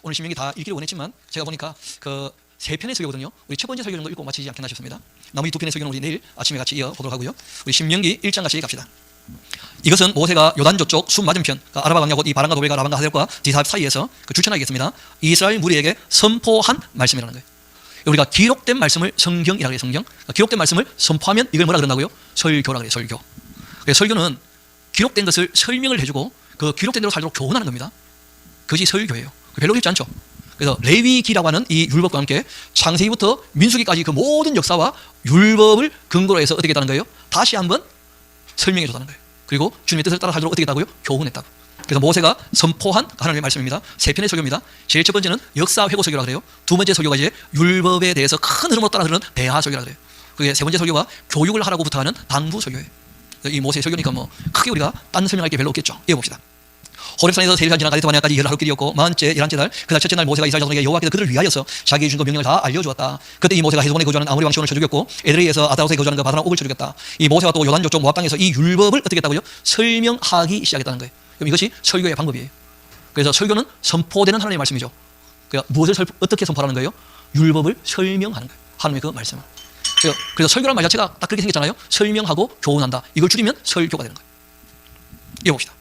오늘 신명기 다 읽기를 원했지만 제가 보니까 그 세 편의 설교거든요. 우리 첫 번째 설교 정도 읽고 마치지 않겠나 싶습니다. 나머지 두 편의 설교는 우리 내일 아침에 같이 이어보도록 하고요. 우리 신명기 1장 같이 갑시다. 이것은 모세가 요단조 쪽 숲 맞은편, 아라바 강야 곧 이 바람과 도벨과 라반과 하델과 디삽 사이에서 그 주천하겠습니다. 이스라엘 무리에게 선포한 말씀이라는 거예요. 우리가 기록된 말씀을 성경이라고 해요. 성경. 기록된 말씀을 선포하면 이걸 뭐라 그런다고요? 설교라고 그래요. 설교. 그래서 설교는 기록된 것을 설명을 해주고 그 기록된 대로 살도록 교훈하는 겁니다. 그것이 설교예요. 별로 어렵지 않죠. 그래서 레위기라고 하는 이 율법과 함께 창세기부터 민수기까지 그 모든 역사와 율법을 근거로 해서 어떻게 했다는 거예요? 다시 한번 설명해 줬다는 거예요. 그리고 주님의 뜻을 따라 살도록 어떻게 했다고요? 교훈했다고. 그래서 모세가 선포한 하나님의 말씀입니다. 세 편의 설교입니다. 제일 첫 번째는 역사 회고 설교라고 그래요. 두 번째 설교가 이제 율법에 대해서 큰 흐름으로 따라 흐르는 대하 설교라고 그래요. 그게 세 번째 설교가 교육을 하라고부터 하는 당부 설교예요. 이 모세의 설교니까 뭐 크게 우리가 딴 설명할 게 별로 없겠죠. 이어봅시다. 호렙산에서 세일산 지나 가데스 바네아까지 열하루 길이었고 40째 11째 달 그날 첫째 날 모세가 이스라엘 자손에게 여호와께서 그들을 위하여서 자기의 준 그 명령을 다 알려주었다. 그때 이 모세가 헤스본에 거주하는 아모리 왕 시온을 쳐 죽였고 에드레이에서 아다롯에 거주하는 그 바사람 옥을 쳐 죽였다. 이 모세가 또 요단조 쪽 모압 땅에서 이 율법을 어떻게 했다고요? 설명하기 시작했다는 거예요. 그럼 이것이 설교의 방법이에요. 그래서 설교는 선포되는 하나님의 말씀이죠. 그러니까 무엇을 어떻게 선포하는 거예요? 율법을 설명하는 거예요. 하나님의 그 말씀을. 그래서 설교라는 말 자체가 딱 그렇게 생겼잖아요. 설명하고 교훈한다. 이걸 줄이면 설교가 되는 거예요. 이어봅시다.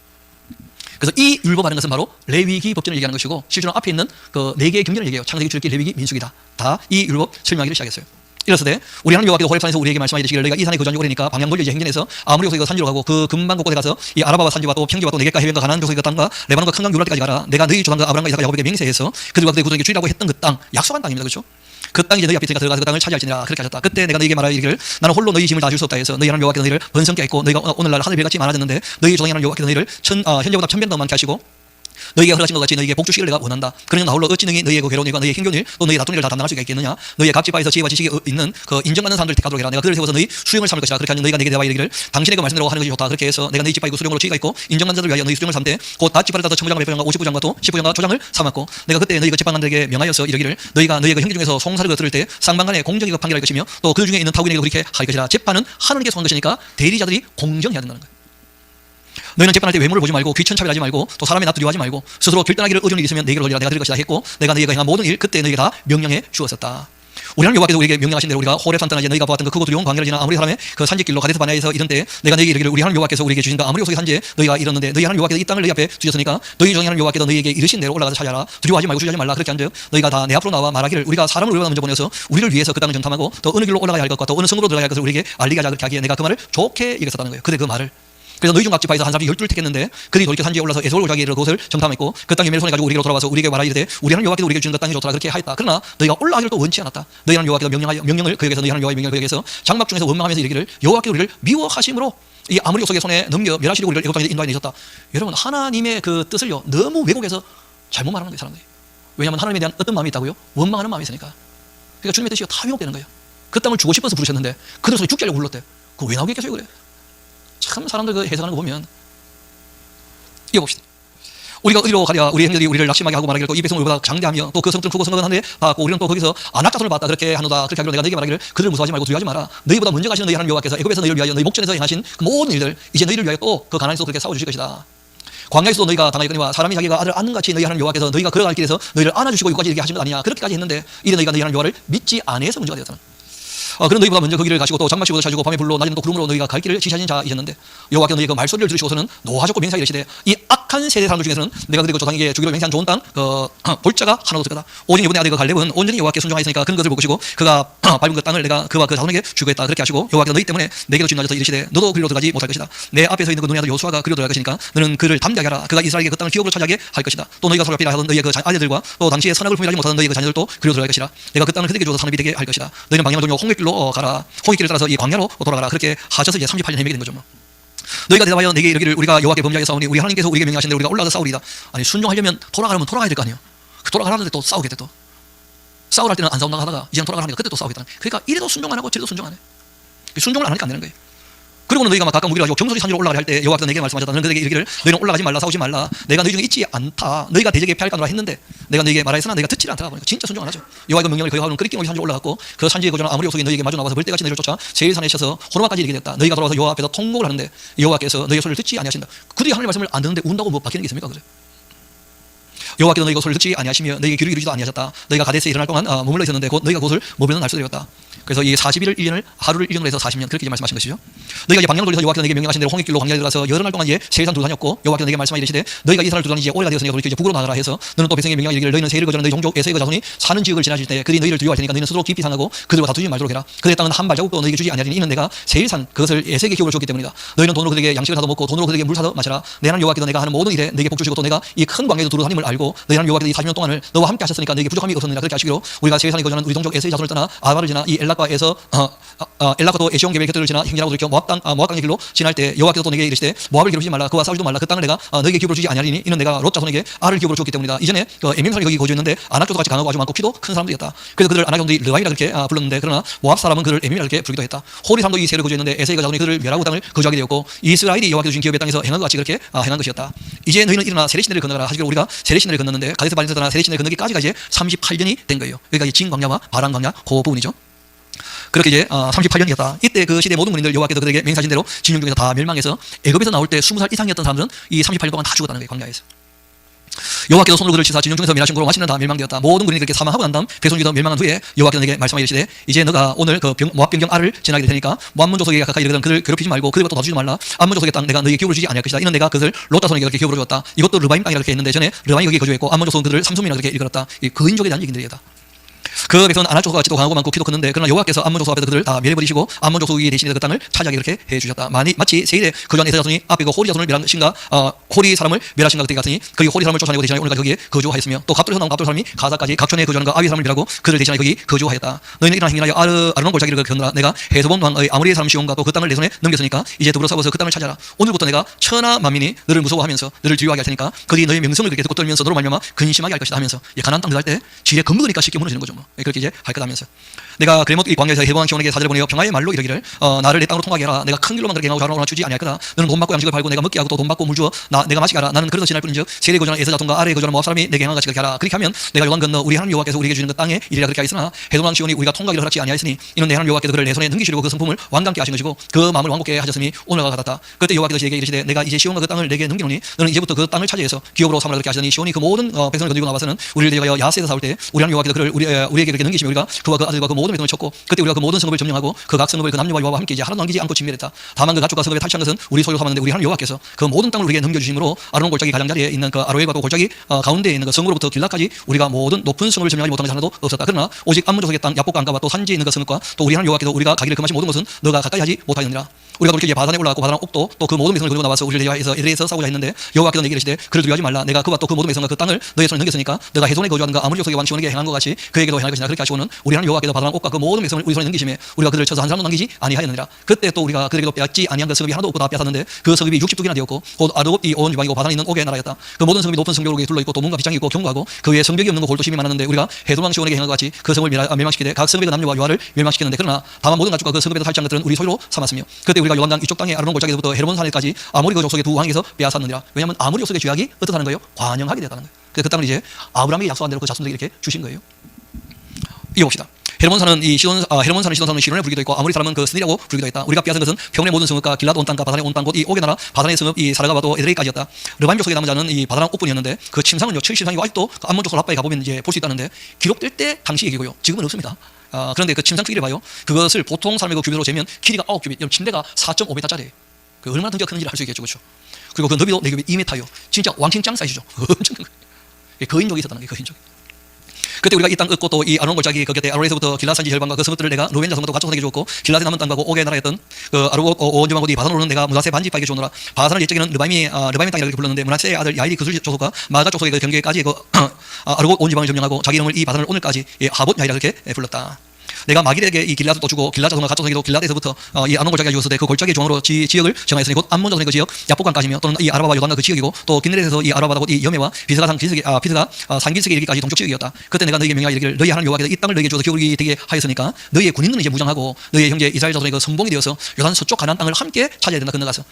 그래서 이 율법하는 것은 바로 레위기 법전을 얘기하는 것이고 실제로 앞에 있는 그 네 개의 경전을 얘기해요. 창세기, 출애굽기, 레위기, 민수기다. 다 이 율법 설명하기를 시작했어요. 이랬으되 우리 하나님 여호와께서 호렙산에서 우리에게 말씀하여 이르시기를 너희가 이 산에 거주한 지 오래니까 방향 돌려 이제 행진해서 아모리 족속에서 산지로 가고 그 근방 곳곳에 가서 이 아라바와 산지와 또 평지와 또 네겝과 해변과 가나안 족속의 그 땅과 레바논과 큰강 유랄 때까지 가라. 내가 너희 조상과 아브라함과 이삭과 야곱에게 맹세해서 그들과 그들의 구들에게 주리라고 했던 그 땅, 약속한 땅입니다. 그렇죠? 그 땅이 이제 너희 앞에 있으니까 들어가서 그 땅을 차지할지니라. 그렇게 하셨다. 그때 내가 너희에게 말하여 이르기를 나는 홀로 너희 짐을 다 줄 수 없다 해서 너희 하나님 여호와께서 너희를 번성케 했고 너희가 오늘날 하늘별같이 많아졌는데 너희 조상의 하나님 여호와께서 너희를 현재보다 1000배 더 많게 하시고 너희가 허락하신 것 같이 너희에게 복 주시기를 내가 원한다. 그러니 나 홀로 어찌 능히 너희의 그 괴로운 일과 너희의 힘겨운 일 또 너희의 다툰 일을 다 담당할 수가 있겠느냐. 너희의 각 지파에서 지혜와 지식이 있는 그 인정받는 사람들을 택하도록 해라. 내가 그들을 세워서 너희 수령을 삼을 것이다. 그렇게 하니 너희가 내게 대하여 이르기를 당신의 그 말씀대로 하는 것이 좋다. 그렇게 해서 내가 너희 지파이고 수령으로 지혜가 있고 인정받는 자들을 위하여 너희 수령을 삼되 곧 다 지파를 따서 천부장과 백부장과 50부장과 또 10부장과 조장을 삼았고 내가 그때 너희 그 지파관들에게 명하여서 이르기를 너희가 너희의 그 형제 중에서 송사를 들을 때 쌍방간에 공정히 그 판결할 것이며 또 그 중에 있는 타국인에게 그렇게 할 것이라. 재판은 하나님께 속한 것이니까 대리자들이 공정해야 된다는 거예요. 너희는 재판할 때 외모를 보지 말고 귀천차별하지 말고 또 사람의 낯 두려워하지 말고 스스로 길떠나기를 의존이 있으면 네게 걸리라. 내가 드릴 것이다 했고 내가 너희가 행한 모든 일 그때 너희에게 다 명령해 주었었다. 우리 하나님 여호와께서 우리에게 명령하신 대로 우리가 호렙산 땅에 너희가 보았던 그 크고 두려운 광야를 지나 아모리 사람의 그 산지길로 가데스 바네아에서 이른 때 내가 너희에게 이르기를 우리 하나님 여호와께서 우리에게 주신 그 아모리 족속의 산지에 너희가 이르는데 너희 하나님 여호와께서 이 땅을 너희 앞에 주셨으니까 너희 조상의 하나님 여호와께서 너희에게 이르신 대로 올라가서 차지하라. 두려워하지 말고 주저하지 말라. 그렇게 한즉 너희가 다 내 앞으로 나와 말하기를 우리가 사람을 우리보다 먼저 보내서 우리를 위해서 그 땅을 정탐하고 또 어느 길로 올라가야 할 것과 또 어느 성으로 들어가야 할 것을 우리에게 알리게 하자. 그렇게 하기에 내가 그 말을 좋게 여겼었다는 거예요. 그때 그 말을 그래서 너희 중 각 지파에서 한 사람이 12를 택했는데 그들이 돌이켜 산지에 올라서 에솔 자기의 그곳을 정탐했고 그 땅의 매를 손에 가지고 우리에게로 돌아와서 우리에게 말하 이르되 우리 하나님 여호와께서 우리에게 주는 그 땅이 좋더라. 그렇게 하였다. 그러나 너희가 올라가기를 또 원치 않았다. 너희 하나님 여호와께서 명령을 그에게서 너희 하나님 여호와의 명령을 그에게서 장막 중에서 원망하면서 이르기를 여호와께서 우리를 미워하심으로 이 아모리 족속의 손에 넘겨 멸하시려고 우리를 애굽 땅에 인도하여 내셨다. 여러분 하나님의 그 뜻을요 너무 왜곡해서 잘못 말하는 거예요 사람들이. 왜냐하면 하나님에 대한 어떤 마음이 있다고요? 원망하는 마음이 있으니까. 그러니까 주님의 뜻이 다 왜곡되는 거예요. 그 땅을 주고 싶어서 부르셨는데 그들 손에 죽게 하려고 불렀대. 그거 왜 나오겠어요 그래? 참 사람들 그 해석하는 거 보면 이어봅시다. 우리가 어디로 가랴. 우리 형제들이 우리를 낙심하게 하고 말하기를 또 이 백성을 우리보다 장대하며 또 그 성들은 크고 성은 한데 받고 우리는 또 거기서 안악자손을 받았다. 그렇게 하노다. 그렇게 하기로 내가 너희에게 말하기를 그들을 무서워하지 말고 두려워하지 마라. 너희보다 먼저 가시는 너희 하나님 여호와께서 애굽에서 너희를 위하여 너희 목전에서 행하신 그 모든 일들 이제 너희를 위하여 또 그 가나안에서 그렇게 싸워주실 것이다. 광야에서도 너희가 당하였거니와 사람이 자기가 아들을 안는 같이 너희 하나님 여호와께서 너희가 걸어갈 길에서 너희를 안아주시고 여기까지 이렇게 하신 것 아니냐. 그렇게까지 했는데 이제 너희가 너희 하나님 여호와를 믿지 아니해서 문제가 되었잖아. 그런 너희보다 먼저 그 길을 가시고 또 장막 치고도 찾고 밤에 불로 낮에는 또 구름으로 너희가 갈 길을 지시하신 자이셨는데 여호와께서 너희 그 말소리를 들으시고서는 노하셨고 맹세하게 이르시되 이 악한 세대 사람들 중에서는 내가 그들의 조상에게 주기로 맹세한 좋은 땅 볼자가 하나도 없을 거다. 오직 이번에 아들 그 갈렙은 온전히 여호와께 순종하였으니까 그런 것을 볼 것이고 그가 밟은 그 땅을 내가 그와 그 자손에게 주겠다. 그렇게 하시고 여호와께서 너희 때문에 내게로 진노하셔서 이르시되 너도 그리로 들어가지 못할 것이다. 내 앞에서 있는 그 눈의 아들 요수아가 그리로 들어갈 것이니까 너는 그를 담대하게 하라. 그가 이스라엘에게 그 땅을 기업으로 차지하게 할 것이다. 또 너희가 소렵히라 하던 너희의 그 아들들과 또 당시에 선악을 품이하지 못하던 너희의 그 자녀들도 그리로 들어갈 것이라. 내가 그 땅을 그들에게 줘서 산업이 되게 할 것이다. 너희는 방향을 돌려 홍해길로 가라. 홍해길을 따라서 이 광야로 돌아가라. 그렇게 하셔서 이제 38년 헤매게 된 거죠. 뭐. 너희가 대답하여 내게 이르기를 우리가 여호와께 범죄하여 싸우니 우리 하나님께서 우리에게 명령하신 대로 우리가 올라가서 싸우리다. 아니 순종하려면 돌아가려면 돌아가야 될 거 아니에요. 돌아가라는데 또 싸우겠대. 또 싸우라 할 때는 안 싸운다고 하다가 이제는 돌아가라니까 그때 또 싸우겠다. 그러니까 이래도 순종 안 하고 저래도 순종 안 해. 순종을 안 하니까 안 되는 거예요. 그리고는 너희가 막 각각 무기를 가지고 정수리 산지로 올라가려 할 때 여호와께서 내게 말씀하셨다. 너는 그에게 이르기를 너희는 올라가지 말라 싸우지 말라. 내가 너희 중에 있지 않다. 너희가 대적에 패할까 하노라 했는데 내가 너희에게 말하였으나 너희가 듣지 않더라. 보니까 진짜 순종 안 하죠. 여호와의 그 명령을 거역하고는 그리끼 산지로 올라갔고 그 산지에 거주하는 아모리 족속이 너희에게 마주 나와서 벌떼같이 너희를 쫓아 세일산에 셔서 호르마까지 이르게 됐다. 너희가 돌아와서 여호와 앞에서 통곡을 하는데 여호와께서 너희의 소리를 듣지 아니하신다. 그들이 하나님의 말씀을 안 듣는데 운다고 뭐 바뀌는 게 있습니까? 그래. 여호와께서 너희가 소리를 듣지 아니하시며 너희에게 귀를 기울이지도 아니하셨다. 너희가 가데스에 일어날 동안 머물러 있었는데 곧 너희가 그것을 머무르는 날수로 되었다. 그래서 이 40일을 1년을 하루를 1년으로 해서 40년 그렇게 말씀하신 것이죠. 너희가 이제 방향을 돌려서 여호와께서 너에게 명령하신 대로 홍해길로 광야에 들어가서 여러 날 동안 이제 세일산 두루 다녔고 여호와께서 너에게 말씀하여 이르시되 너희가 이 산을 두루 다니 이제 오래가 되었으니까 돌이켜 이제 북으로 나가라 해서 너는 또 백성에게 명령하여 이르기를 너희는 세일을 거절하는 너희 종족 에서의 그 자손이 사는 지역을 지나실 때 그들이 너희를 두려워할 테니까 너희는 스스로 깊이 상하고 그들과 다투지 말도록 해라. 그들의 땅은 한 발자국도 너희에게 주지 아니하리니 이는 내가 세일산 그것을 에서에게 기업으로 줬기 때문이다. 너희는 돈으로 그들에게 양식을 사도 먹고 돈으로 그들에게 물 사도 마시라. 내 하나님 여호와께서 내가 하는 모든 일에 너희에게 복 주시고 또 내가 이 큰 광야에도 두루 다님을 알고 너희 하나님 여호와께서 이 40년 동안을 너와 함께 하셨으니까 너희에게 부족함이 없었느니라. 그렇게 하시기로 우리가 세일산에 거주하는 우리 종족 에서의 자손을 떠나 아바를 지나 이 엘락과에서 엘락과 또 에시온 계별 곁들을 지나 hin기라고 돌이켜 모압 강의 길로 지날 때 여호와께서 또 내게 이르시되 모압을 괴롭히지 말라. 그와 싸우지도 말라. 그 땅을 내가 너에게 기업으로 주지 아니하리니 이는 내가 롯 자손에게 아를 기업으로 줬기 때문이다. 이전에 그 에밈 사람이 거기 거주했는데 아낙족도 같이 강하고 아주 많고 키도 큰 사람들이었다. 그래서 그들을 아낙 종들이 르바이라 그렇게 불렀는데 그러나 모압 사람은 그를 에밈이라 그렇게 부르기도 했다. 호리 사람도 이 세를 거주했는데 에서의 자손이 그들을 멸하고 땅을 거주하게 되었고 이스라엘이 여호와께서 주신 기업의 땅에서 행한 것 같이 그렇게 행한 것이었다. 이제 너희는 일어나 세례시내를 건너가라 하시기로 우리가 세례시내를 건넜는데 가데스 바네에서 떠나 세례시내를 건너기까지가 이제 38년이 된 거예요. 여기가 진 광야와 바란 광야 그 부분이죠. 그렇게 이제 38년이었다. 이때 그 시대 모든 군인들 여호와께서 그들에게 맹세하신 대로 진영 중에서 다 멸망해서 애굽에서 나올 때 20살 이상이었던 사람들은 이 38년 동안 다 죽었다는 거예요. 광야에서. 여호와께서 손으로 그를 치사 진영 중에서 멸하신 거로 마치는 다 멸망되었다. 모든 군인이 그렇게 사망하고 난 다음 백성이 더 멸망한 후에 여호와께서 내게 말씀하여 이르시되 이제 너가 오늘 그 모압 변경 알을 지나게 될 테니까 모압문 족속에게 가까이 이르거든 그를 괴롭히지 말고 그들과 또 다투지 말라. 암문 족속의 땅 내가 너에게 기업으로 주지 아니할 것이다. 이는 내가 그것을 롯 자손에게 그렇게 기업으로 주었다. 이것도 르바임 땅이라 그렇게 했는데 전에 르바임이 거기에 거주했고 암문 족속은 그들을 삼손이라 그렇게 일컬었다. 이 거인족에 대한 얘기들이다. 그 백성은 아낙 족속과 같이 또 강하고 많고 키도 컸는데 그러나 여호와께서 암몬 족속 앞에서 그들을 다 멸해버리시고 암몬 족속이 대신해서 그 땅을 차지하게 그렇게 해주셨다. 마치 세일에 거주한 에서 자손이 앞에 그 호리 자손을 멸한 것인가 호리 사람을 멸하신 것 같으니 그리 호리 사람을 쫓아내고 대신하여 오늘까지 거기에 거주하였으며 또 갑돌에서 나온 갑돌 사람이 가사까지 각촌에 거주하는 그 아위 사람을 멸하고 그들을 대신하여 거기 거주하였다. 너희는 일어나 행위하여 아르논 골짜기를 건너라. 내가 헤스본 왕의 아모리의 사람 시온과 또 그 땅을 내 손에 넘겼으니까 이제 더불어 싸워서 그 땅을 찾아라. 오늘부터 내가 천하 만민이 너를 무서워하면서 너를 두려워하게 할 테니까 그들이 너희 명성을 그렇게 듣고 떨면서 너로 말미암아 근심하게 할 것이다 하면서 가나안 땅 들어갈 때 지뢰 검거니까 쉽게 무너지는 거죠. 뭐. 그렇게 이제 할 거다 하면서 내가 그레못 이 광야에서 헤보왕 시온에게 사절을 보내어 평화의 말로 이르기를 나를 내 땅으로 통하게 해라. 내가 큰 길로만 그렇게 행하고 자랑으로 주지 아니할 거다. 너는 돈 받고 양식을 팔고 내가 먹게 하고 또 돈 받고 물 주어 내가 마시게 하라. 나는 그래서 지날 뿐인즉 세례 거주하는 에서 자손과 아래에 거주하는 모압 사람이 내게 행한 같이 그렇게 하라. 그렇게 하면 내가 요단 건너 우리 하나님 여호와께서 우리에게 주는 그 땅에 이리라 그렇게 하였으나 헤도왕 시온이 우리가 통과기를 허락지 아니하였으니 이는 내 하나님 여호와께서 그를 내 손에 넘기시려고 그 성품을 완강케 하신 것이고 그 마음을 완곡케 하셨으니 오늘과 같았다. 그때 여호와께서 저에게 이르시되 내가 이제 시온과 그 땅을 내게 넘기노니 너는 이제부터 그 땅을 차지해서 기업으로 삼으라 그렇게 하시더니 시온이 그 모든 백성을 건드리고 나와서는 우리를 대하여 야스에서 싸울 때 우리 하나님 여호와께서 그를 우리에게 그렇게 넘기시며 우리가 그와 그 아들과 그 모든 백성을 쳤고 그때 우리가 그 모든 성읍을 점령하고 그 각 성읍을 그 남녀와 여호와와 함께 이제 하나도 남기지 않고 진멸했다. 다만 그 가축과 성읍에 탈취한 것은 우리 소유로 삼았는데 우리 하나님 여호와께서 그 모든 땅을 우리에게 넘겨주심으로 아르논 골짜기 가장자리에 있는 그 아로엘과 또 골짜기 가운데에 있는 그 성으로부터 길라까지 우리가 모든 높은 성읍을 점령하지 못한 것이 하나도 없었다. 그러나 오직 암몬 족속의 땅 야복과 안가와 또 산지에 있는 그 성읍과 또 우리 하나님 여호와께서 우리가 가기를 금하신 모든 것은 너가 가까이 하지 못하였느니라. 우리가 그렇게 이제 바산에 올라가고 바산 옥도 또 그 모든 백성을 그리고 나와서 우리를 대하여서 에드레에서 싸우자 했는데 여호와께서 내게 이르시되 그를 두려워하지 말라. 내가 그와 또 그 모든 백성과 그 땅을 너의 손에 넘겼으니까 너가 해손에 거주하는 그 아모리 족속의 왕 시온에게 행한 것 같이 그에게도 행할 것이나 그렇게 하시고는 우리 하나님 여호와께서 바산 옥과 그 모든 백성을 우리 손에 넘기심에 우리가 그들을 쳐서 한 사람도 남기지 아니하였느니라. 그때 또 우리가 그에게도 빼앗지 아니한 그 성읍이 하나도 없고 다 빼앗았는데 그 성읍이 60두개나 되었고 곧 아르곱이 온 지방이고 바산에 있는 옥의 나라였다. 그 모든 성읍이 높은 성벽으로 둘러있고 또 문과 빗장이 있고 견고하고 그 위에 성벽이 없는 거 골도 심이 많았는데 우리가 해도왕 시온에게 행한 것 같이 그 성을 멸망시키되 각 성읍의 그 남녀와 여아를 멸망시켰는데 그러나 다만 모든 가축과 그 성읍에서 탈취한 것들은 우리 소유로 삼았으며 그때 우리가 요단강 이쪽 땅에 아르논 골짜기에서부터 헤르몬 산에까지 아모리 그 족속의 두 왕에게서 빼앗았느니라. 왜냐하면 아모리 족속의 죄악이 어떻다는 거예요? 관영하게 되었다는 거예요. 그래서 그 땅을 이제 아브라함이 약속한 대로 그 자손들에게 이렇게 주신 거예요. 이어봅시다. 헤르몬 산은 헤르몬 산은 시돈 사람은 시론에 부르기도 있고 아모리 사람은 그 스니라고 부르기도 했다. 우리가 빼앗은 것은 평원의 모든 성읍과 길랏 온 땅과 바산의 온 땅 곧 이 옥의 나라 바산의 성읍 이 사라가와 또 에드레이까지였다. 르바임 족속의 남은 자는 이 바산 옥뿐이었는데 그 침상은요 70상이고 아직도 그 암몬 족속 라빠에 가보면 이제 볼 수 있다는데 기록될 때 당시 얘기고요. 지금은 없습니다. 그런데 그 침상 크기를 봐요. 그것을 보통 사람의 그 규빗으로 재면 길이가 9규빗, 침대가 4.5m짜리. 그 얼마나 등기가 큰지를 알 수 있겠죠, 그렇죠? 그리고 그 너비도 4규빗 2m요. 진짜 왕칭짱 사이즈죠. 엄청 큰 거예요. 거인족이 있었다는 게 거인족. 그때 우리가 이 땅 얻고 또 이 아르논 골짜기 그 곁에 아로에서부터 길랏 산지 혈방과 그 성읍들을 내가 로벤 자손도 가축선에게 주었고 길랏의 남은 땅과 옥의 나라였던 그 아르고 온지방고 이 바산으로는 내가 문하세 반지파에게 주노라. 바산을 옛적에는 르바임의 땅이라고 이렇게 불렀는데 문하세의 아들 야일이 그술 족속과 마가 족속의 그 경계까지 그 아르고 온지방을 점령하고 자기 이름을 이 바산을 오늘까지 하봇 야일이라 그렇게 불렀다. 내가 마길에게 이 길랏을 또 주고 길랏 자손과 갓 자손에게도 길랏에서부터 이 아르논 골짜기가 주었을 때 그 골짜기 중앙으로 지역을 정하였으니 곧 암몬 자손의 그 지역 야복강까지며 또는 이 아라바와 요단과 그 지역이고 또 긴네렛에서 이 아라바와 곧 이 여메와 비스가 산길석에 이르기까지 동쪽 지역이었다. 그때 내가 너희에게 명하여 이르기를 너희 하나님 여호와께서 이 땅을 너희에게 주어서 기울이 되게 하였으니까 너희의 군인들은 이제 무장하고 너희의 형제 이스라엘 자손의 그 선봉이 되어서 요단 서쪽 가나안 땅을 함께 차지해야 된다. 건너가서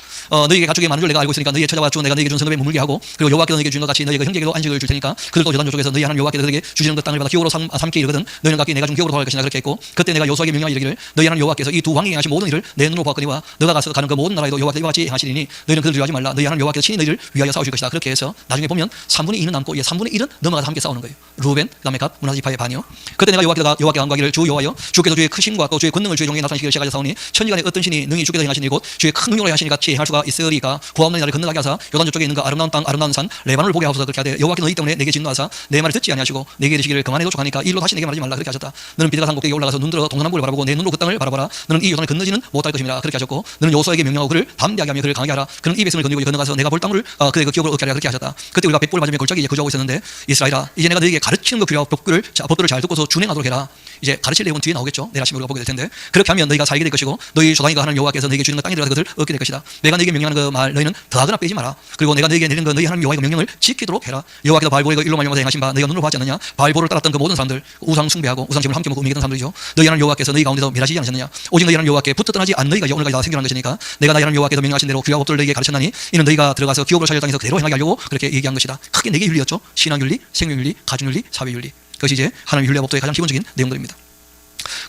너희에게 가축이 많은 줄 내가 알고 있으니까 너희의 처자와 주 내가 너희에게 준 성읍에 머물게 하고 그리고 여호와께서 너희에게 준 것 같이 너희의 형제에게도 안식을 줄 테니까 그들도 요단 저쪽에서 너희 하나님 여호와께서 너희에게 주시는 그 땅을 받아 기업으로 삼게 이르거든 너희는 각기 내가 준 기업으로 돌아갈 것이나 그렇게 했고 그때 내가 여호수아에게 명령하여 이르기를 너희 하나님 여호와께서 이 두 왕에게 행하신 모든 일을 내 눈으로 보았거니와 너가 가서 가는 그 모든 나라에도 여호와께서 이와 같이 행하시리니 너희는 그들을 두려워하지 말라. 너희 하나님 여호와께서 친히 너희를 위하여 싸우실 것이다. 그렇게 해서 나중에 보면 3분의 2는 남고 3분의 1은 넘어가서 함께 싸우는 거예요. 루벤 그다음에 갓 문하세 지파의 반이요. 그때 내가 여호와께 간구하기를 주 여호와여 주께서 주의 크심과 또 주의 권능을 주의 종에게 나타내시기를 시작하여 사오니 천지간에 어떤 신이 능히 주께서 행하신 이곳 주의 큰 능력으로 하시니 같이 행할 수가 있으리까 구하 없는 나를 건너가게 하사 요단 저쪽에 있는 그 아름다운 땅 아름다운 산 레바논을 보게 하소서. 그렇게 하되 여호와께서 너희 때문에 내게 진노하사 내 말을 듣지 아니하시고 내게 이르시기를 그만해 도촉하니까 일로 다시 내게 말하지 말라. 그렇게 하셨다. 너는 비드가 산 꼭대기에 올라가서 눈들어 동서남북을 바라보고 내 눈으로 그 땅을 바라봐라. 너는 이 요단을 건너지는 못할 것입니다. 그렇게 하셨고 너는 여호수아에게 명령하고 그를 담대하게 하며 그를 강하게 하라. 그는 이 백성을 건너가서 내가 볼 땅을 그의 그 기업을 얻게 하라. 그렇게 하셨다. 그때 우리가 백보를 맞으며 골짜기에 거주하고 있었는데 이스라엘아 이제 내가 너에게 가르치는 그 규례와 법도를 잘 듣고서 준행하도록 해라. 이제 가르칠 내용은 뒤에 나오겠죠. 내일 아침에 우리가 보게 될 텐데 그렇게 하면 너희가 살게 될 것이고 너희 조상이가 하나님 여호와께서 너희에게 주는 그 땅에 들어가서 그것을 얻게 될 것이다. 내가 너희에게 명령하는 그 말 너희는 더하거나 빼지 마라. 그리고 내가 너희에게 내리는 그 너희 하나님 여호와의 명령을 지키도록 해라. 여호와께서 바알볼의 그 일로 말미암아 행하신 바 너희가 눈으로 보지 않느냐. 바알볼을 따랐던 그 모든 사람들 우상 숭배하고 우상 제물을 함께 먹고 음행했던 사람들이죠. 너희 하나님 여호와께서 너희 가운데서 멸하시지 않으셨느냐. 오직 너희 하나님 여호와께 붙어 떠나지 않는 너희가 오늘까지 다 생존한 것이니까 내가 너희 하나님 여호와께서 명령하신 대로 규례와 법도를 너희에게 가르쳤나니 이는 너희가 들어가서 기업으로 살려 땅에서 그대로 행하게 하려고 그렇게 얘기한 것이다. 크게 4개의 윤리였죠. 신앙윤리, 생명윤리, 가족윤리, 사회윤리. 그것이 이제 하나님 윤리와 법도의 가장 기본적인 내용들입니다.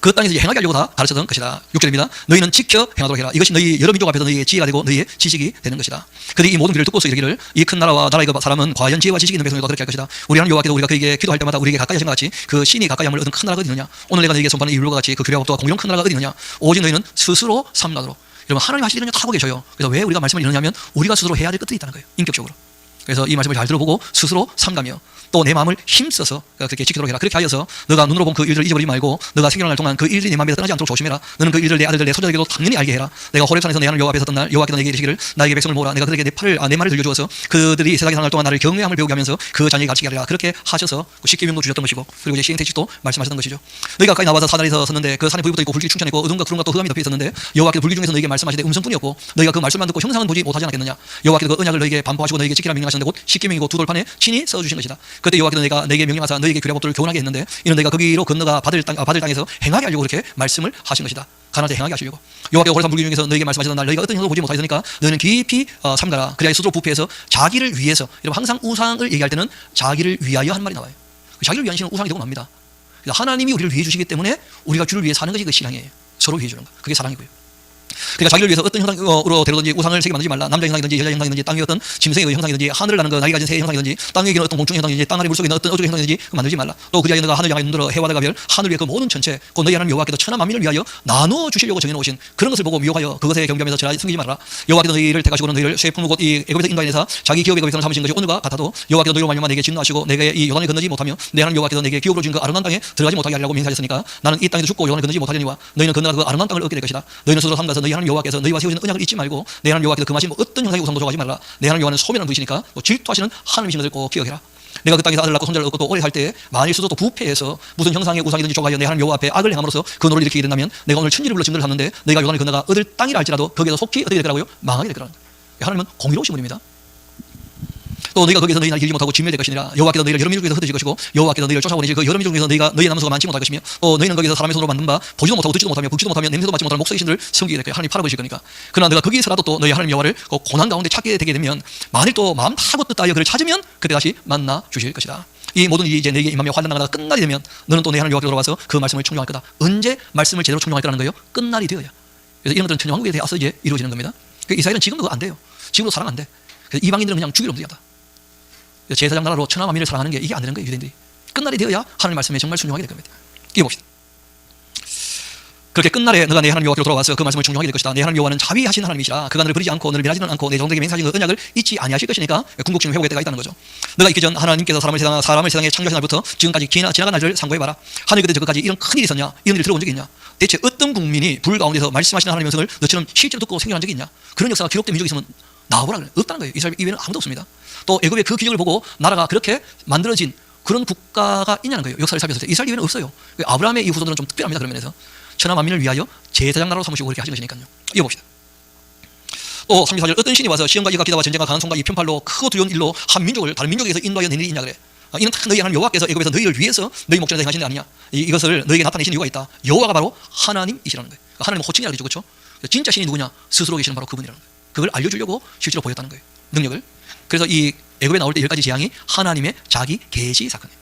그 땅에서 행하게 하려고 다 가르쳤던 것이다. 6절입니다. 너희는 지켜 행하도록 해라. 이것이 너희 여러 민족 앞에서 너희의 지혜가 되고 너희의 지식이 되는 것이다. 그들이 이 모든 길을 듣고서 이르기를 이 큰 나라와 나라의 그 사람은 과연 지혜와 지식이 있는 백성이다. 그렇게 할 것이다. 우리 하나님 여호와께서 우리가 그에게 기도할 때마다 우리에게 가까이 하신 것 같이 그 신이 가까이 함을 얻은 큰 나라가 어디 있느냐. 오늘 내가 너희에게 선포하는 이 율법과 같이 그 규례와 법도와 공평한 큰 나라가 어디 있느냐. 오직 너희는 스스로 삼가도록. 여러분 하나님 하시는 일은 다 하고 계셔요. 그래서 왜 우리가 말씀을 이러냐면 우리가 스스로 해야 될 것들이 있다는 거예요. 인격적으로. 그래서 이 말씀을 잘 들어보고 스스로 삼가며 또 내 마음을 힘써서 그렇게 지키도록 해라. 그렇게 하여서 너가 눈으로 본 그 일들을 잊어버리지 말고 너가 생존할 동안 그 일들이 내 마음에서 떠나지 않도록 조심해라. 너는 그 일들 내 아들들 내 손자에게도 당연히 알게 해라. 내가 호렙산에서 내 하나님 여호와 앞에 섰던 날 여호와께서 내게 이르시기를 나에게 백성을 모으라. 내가 그들에게 내 말을 들려주어서 그들이 세상에 사는 동안 나를 경외함을 배우게 하면서 그 자녀에게 가르치게 하리라. 그렇게 하셔서 십계명도 주셨던 것이고 그리고 이제 시행택식도 말씀하셨던 것이죠. 너희가 가까이 나와서 산에서 섰는데 그 산에 불이 붙어 있고 불길이 충천했고 어둠과 구름과 또 흑암이 덮여 있었는데 여호와께서 불길 중에서 너희에게 말씀하시되 음성뿐이었고 너희가 그 말씀만 듣고 형상은 보지 못하지 않았겠느냐. 여호와께서 그 언약을 너희에게 반포하시고 너희에게 지키라 명령하셨는데 곧 십계명이고 두 돌판에 친히 써주신 것이다. 그때 여호와께서 내게 명령하사 너희에게 규례 법도를 교훈하게 했는데 이는 내가 거기로 건너가 받을 땅에서 행하게 하려고 그렇게 말씀을 하신 것이다. 가나안 때 행하게 하시려고. 여호와께서 호렙산 불길 중에서 너희에게 말씀하시던 날 너희가 어떤 형도 보지 못하였으니까 너희는 깊이 삼가라. 그래야 스스로 부패해서 자기를 위해서. 여러분 항상 우상을 얘기할 때는 자기를 위하여 한 말이 나와요. 자기를 위한 신은 우상이 되고 맙니다. 하나님이 우리를 위해 주시기 때문에 우리가 주를 위해 사는 것이 그 신앙이에요. 서로 위해 주는 거. 그게 사랑이고요. 그러니까 자기를 위해서 어떤 형상으로 데려든지 우상을 새겨 만들지 말라. 남자 형상이든지 여자 형상이든지 땅의 어떤 짐승의 형상이든지 하늘을 나는 그 나귀 가진 새 형상이든지 땅에 있는 어떤 곤충의 형상이든지 땅 아래 물속에 있는 어떤 어종의 형상이든지 만들지 말라. 또 그 자기가 너가 하늘 향하여 눈들어 해와 달과 별 하늘 위에 그 모든 전체 곧 너희 하나님 여호와께서 천하 만민을 위하여 나누어 주시려고 정해놓으신 그런 것을 보고 미혹하여 그것에 경배하면서 전하 숨기지 말라. 여호와께서 너희를 택하시고는 너희를 쇠 품고 이 애굽에서 인도하여내사 자기 기업의 백성을 삼으신 것이 오늘과 같아도 여호와께서 너희로 말미암아 내게 진노하시고 내게 이 요단을 건너지 못하며 내 하나님 여호와께서 내게 기업으로 준 그 아름다운 땅에 들어가지 못하게 하려고 맹세하셨으니까 나는 이 땅에도 죽고 요단을 건너지 못하려니와 너희는 건너가 그 아름다운 땅을 얻게 될 것이다. 너희는 스스로 삼가서 너희 하나님 여호와께서 너희와 세우신 언약을 잊지 말고 내 하나님 여호와께서 금하신 어떤 형상의 우상도 좋아하지 말라. 내 하나님 여호와는 소멸한 분이시니까 질투하시는 하나님이신 것을 꼭 기억해라. 내가 그 땅에서 아들을 낳고 손자를 얻고 또 오래 살 때 만일 스스로 또 부패해서 무슨 형상의 우상이든지 좋아하여 내 하나님 여호와 앞에 악을 행함으로써 그 노를 일으키게 된다면 내가 오늘 천지를 불러 증거를 하는데 내가 요단을 건너가 얻을 땅이라 할지라도 거기에서 속히 어떻게 될 거라고요? 망하게 될 거라는 거예요. 하나님은 공의로우신 분입니다. 또 너희가 거기서 너희 나라 길지 못하고 진멸될 것이니라. 여호와께서 너희를 여러 민족 중에서 흩어질 것이고 여호와께서 너희를 쫓아오니 그 여러 민족 중에서 너희의 남은 수가 많지 못할 것이며 또 너희는 거기서 사람의 손으로 만든 바 보지도 못하고 듣지도 못하며 붓지도 못하며 냄새도 맡지 못하는 목석의 신들을 섬기게 될 거야. 하나님이 팔아버리실 거니까. 그러나 너가 거기서라도 또 너희 하나님 여호와를 고난 가운데 찾게 되게 되면 만일 또 마음 타고 뜻다하여 그를 찾으면 그때 다시 만나 주실 것이다. 이 모든 일이 이제 내게 임하며 환난 나가다가 끝날이 되면 너는 또 내 하나님 여호와께 돌아와서 그 말씀을 청종할 거다. 언제 말씀을 제대로 청종할 거라는 거예요? 끝날이 되어야. 그래서 이런 것들은 천년왕국에 대해서 이제 이루어지는 겁니다. 이스라엘은 지금도 그거 안 돼요. 지금도 사랑 안 돼. 그래서 이방인들은 그냥 죽이려 움직였다. 제사장 나라로 천하 만민을 사랑하는 게 이게 안 되는 거예요. 유대인들이 끝날이 되어야 하나님 말씀에 정말 순종하게 될 겁니다. 이거 봅시다. 그렇게 끝날에 너가 내 하나님 여호와께로 돌아와서 그 말씀을 충성하게 될 것이다. 내 하나님 여호와는 자비하신 하나님이시라. 그가 너를 버리지 않고 너를 멸하지는 않고 내 종들에게 맹세하신 그 언약을 잊지 아니하실 것이니까 궁극적인 회복의 때가 있다는 거죠. 너가 있기 전 하나님께서 사람을 세상에 창조하신 날부터 지금까지 지나간 날들을 상고해봐라. 하늘 끝에 저까지 이런 큰일이 있었냐? 이런 일을 들어본 적이 있냐? 대체 어떤 국민이 불 가운데서 말씀하시는 하나님의 음성을 너처럼 실제로 듣고 생존한 적이 있냐? 그런 역사가 기록된 민족이 있으면 나와보라 그래요. 없다는 거예요. 이스라엘 이외에는 아무도 없습니다. 또 애굽의 그 기적을 보고 나라가 그렇게 만들어진 그런 국가가 있냐는 거예요. 역사를 살펴서 이스라엘 이외에는 없어요. 아브라함의 이 후손들은 좀 특별합니다. 그런 면에서 천하 만민을 위하여 제사장 나라로 삼으시고 그렇게 하신 것이니까요. 이거 봅시다. 또 34절 어떤 신이 와서 시험과 이가 기다와 전쟁과 강한 손과 이 편팔로 크고 두려운 일로 한 민족을 다른 민족에서 인도하여 내는 일이 있냐 그래. 이는 다 너희 하나님 여호와께서 애굽에서 너희를 위해서 너희 목전에서 행하신 일 아니냐. 이것을 너희에게 나타내신 이유가 있다. 여호와가 바로 하나님이시라는 거예요. 하나님은 호칭이라고 그러죠. 그렇죠? 진짜 신이 누구냐? 스스로 계시는 바로 그분이라는 거예요. 그걸 알려주려고 실제로 보였다는 거예요. 능력을. 그래서 이 애굽에 나올 때 10가지 재앙이 하나님의 자기 계시 사건이에요.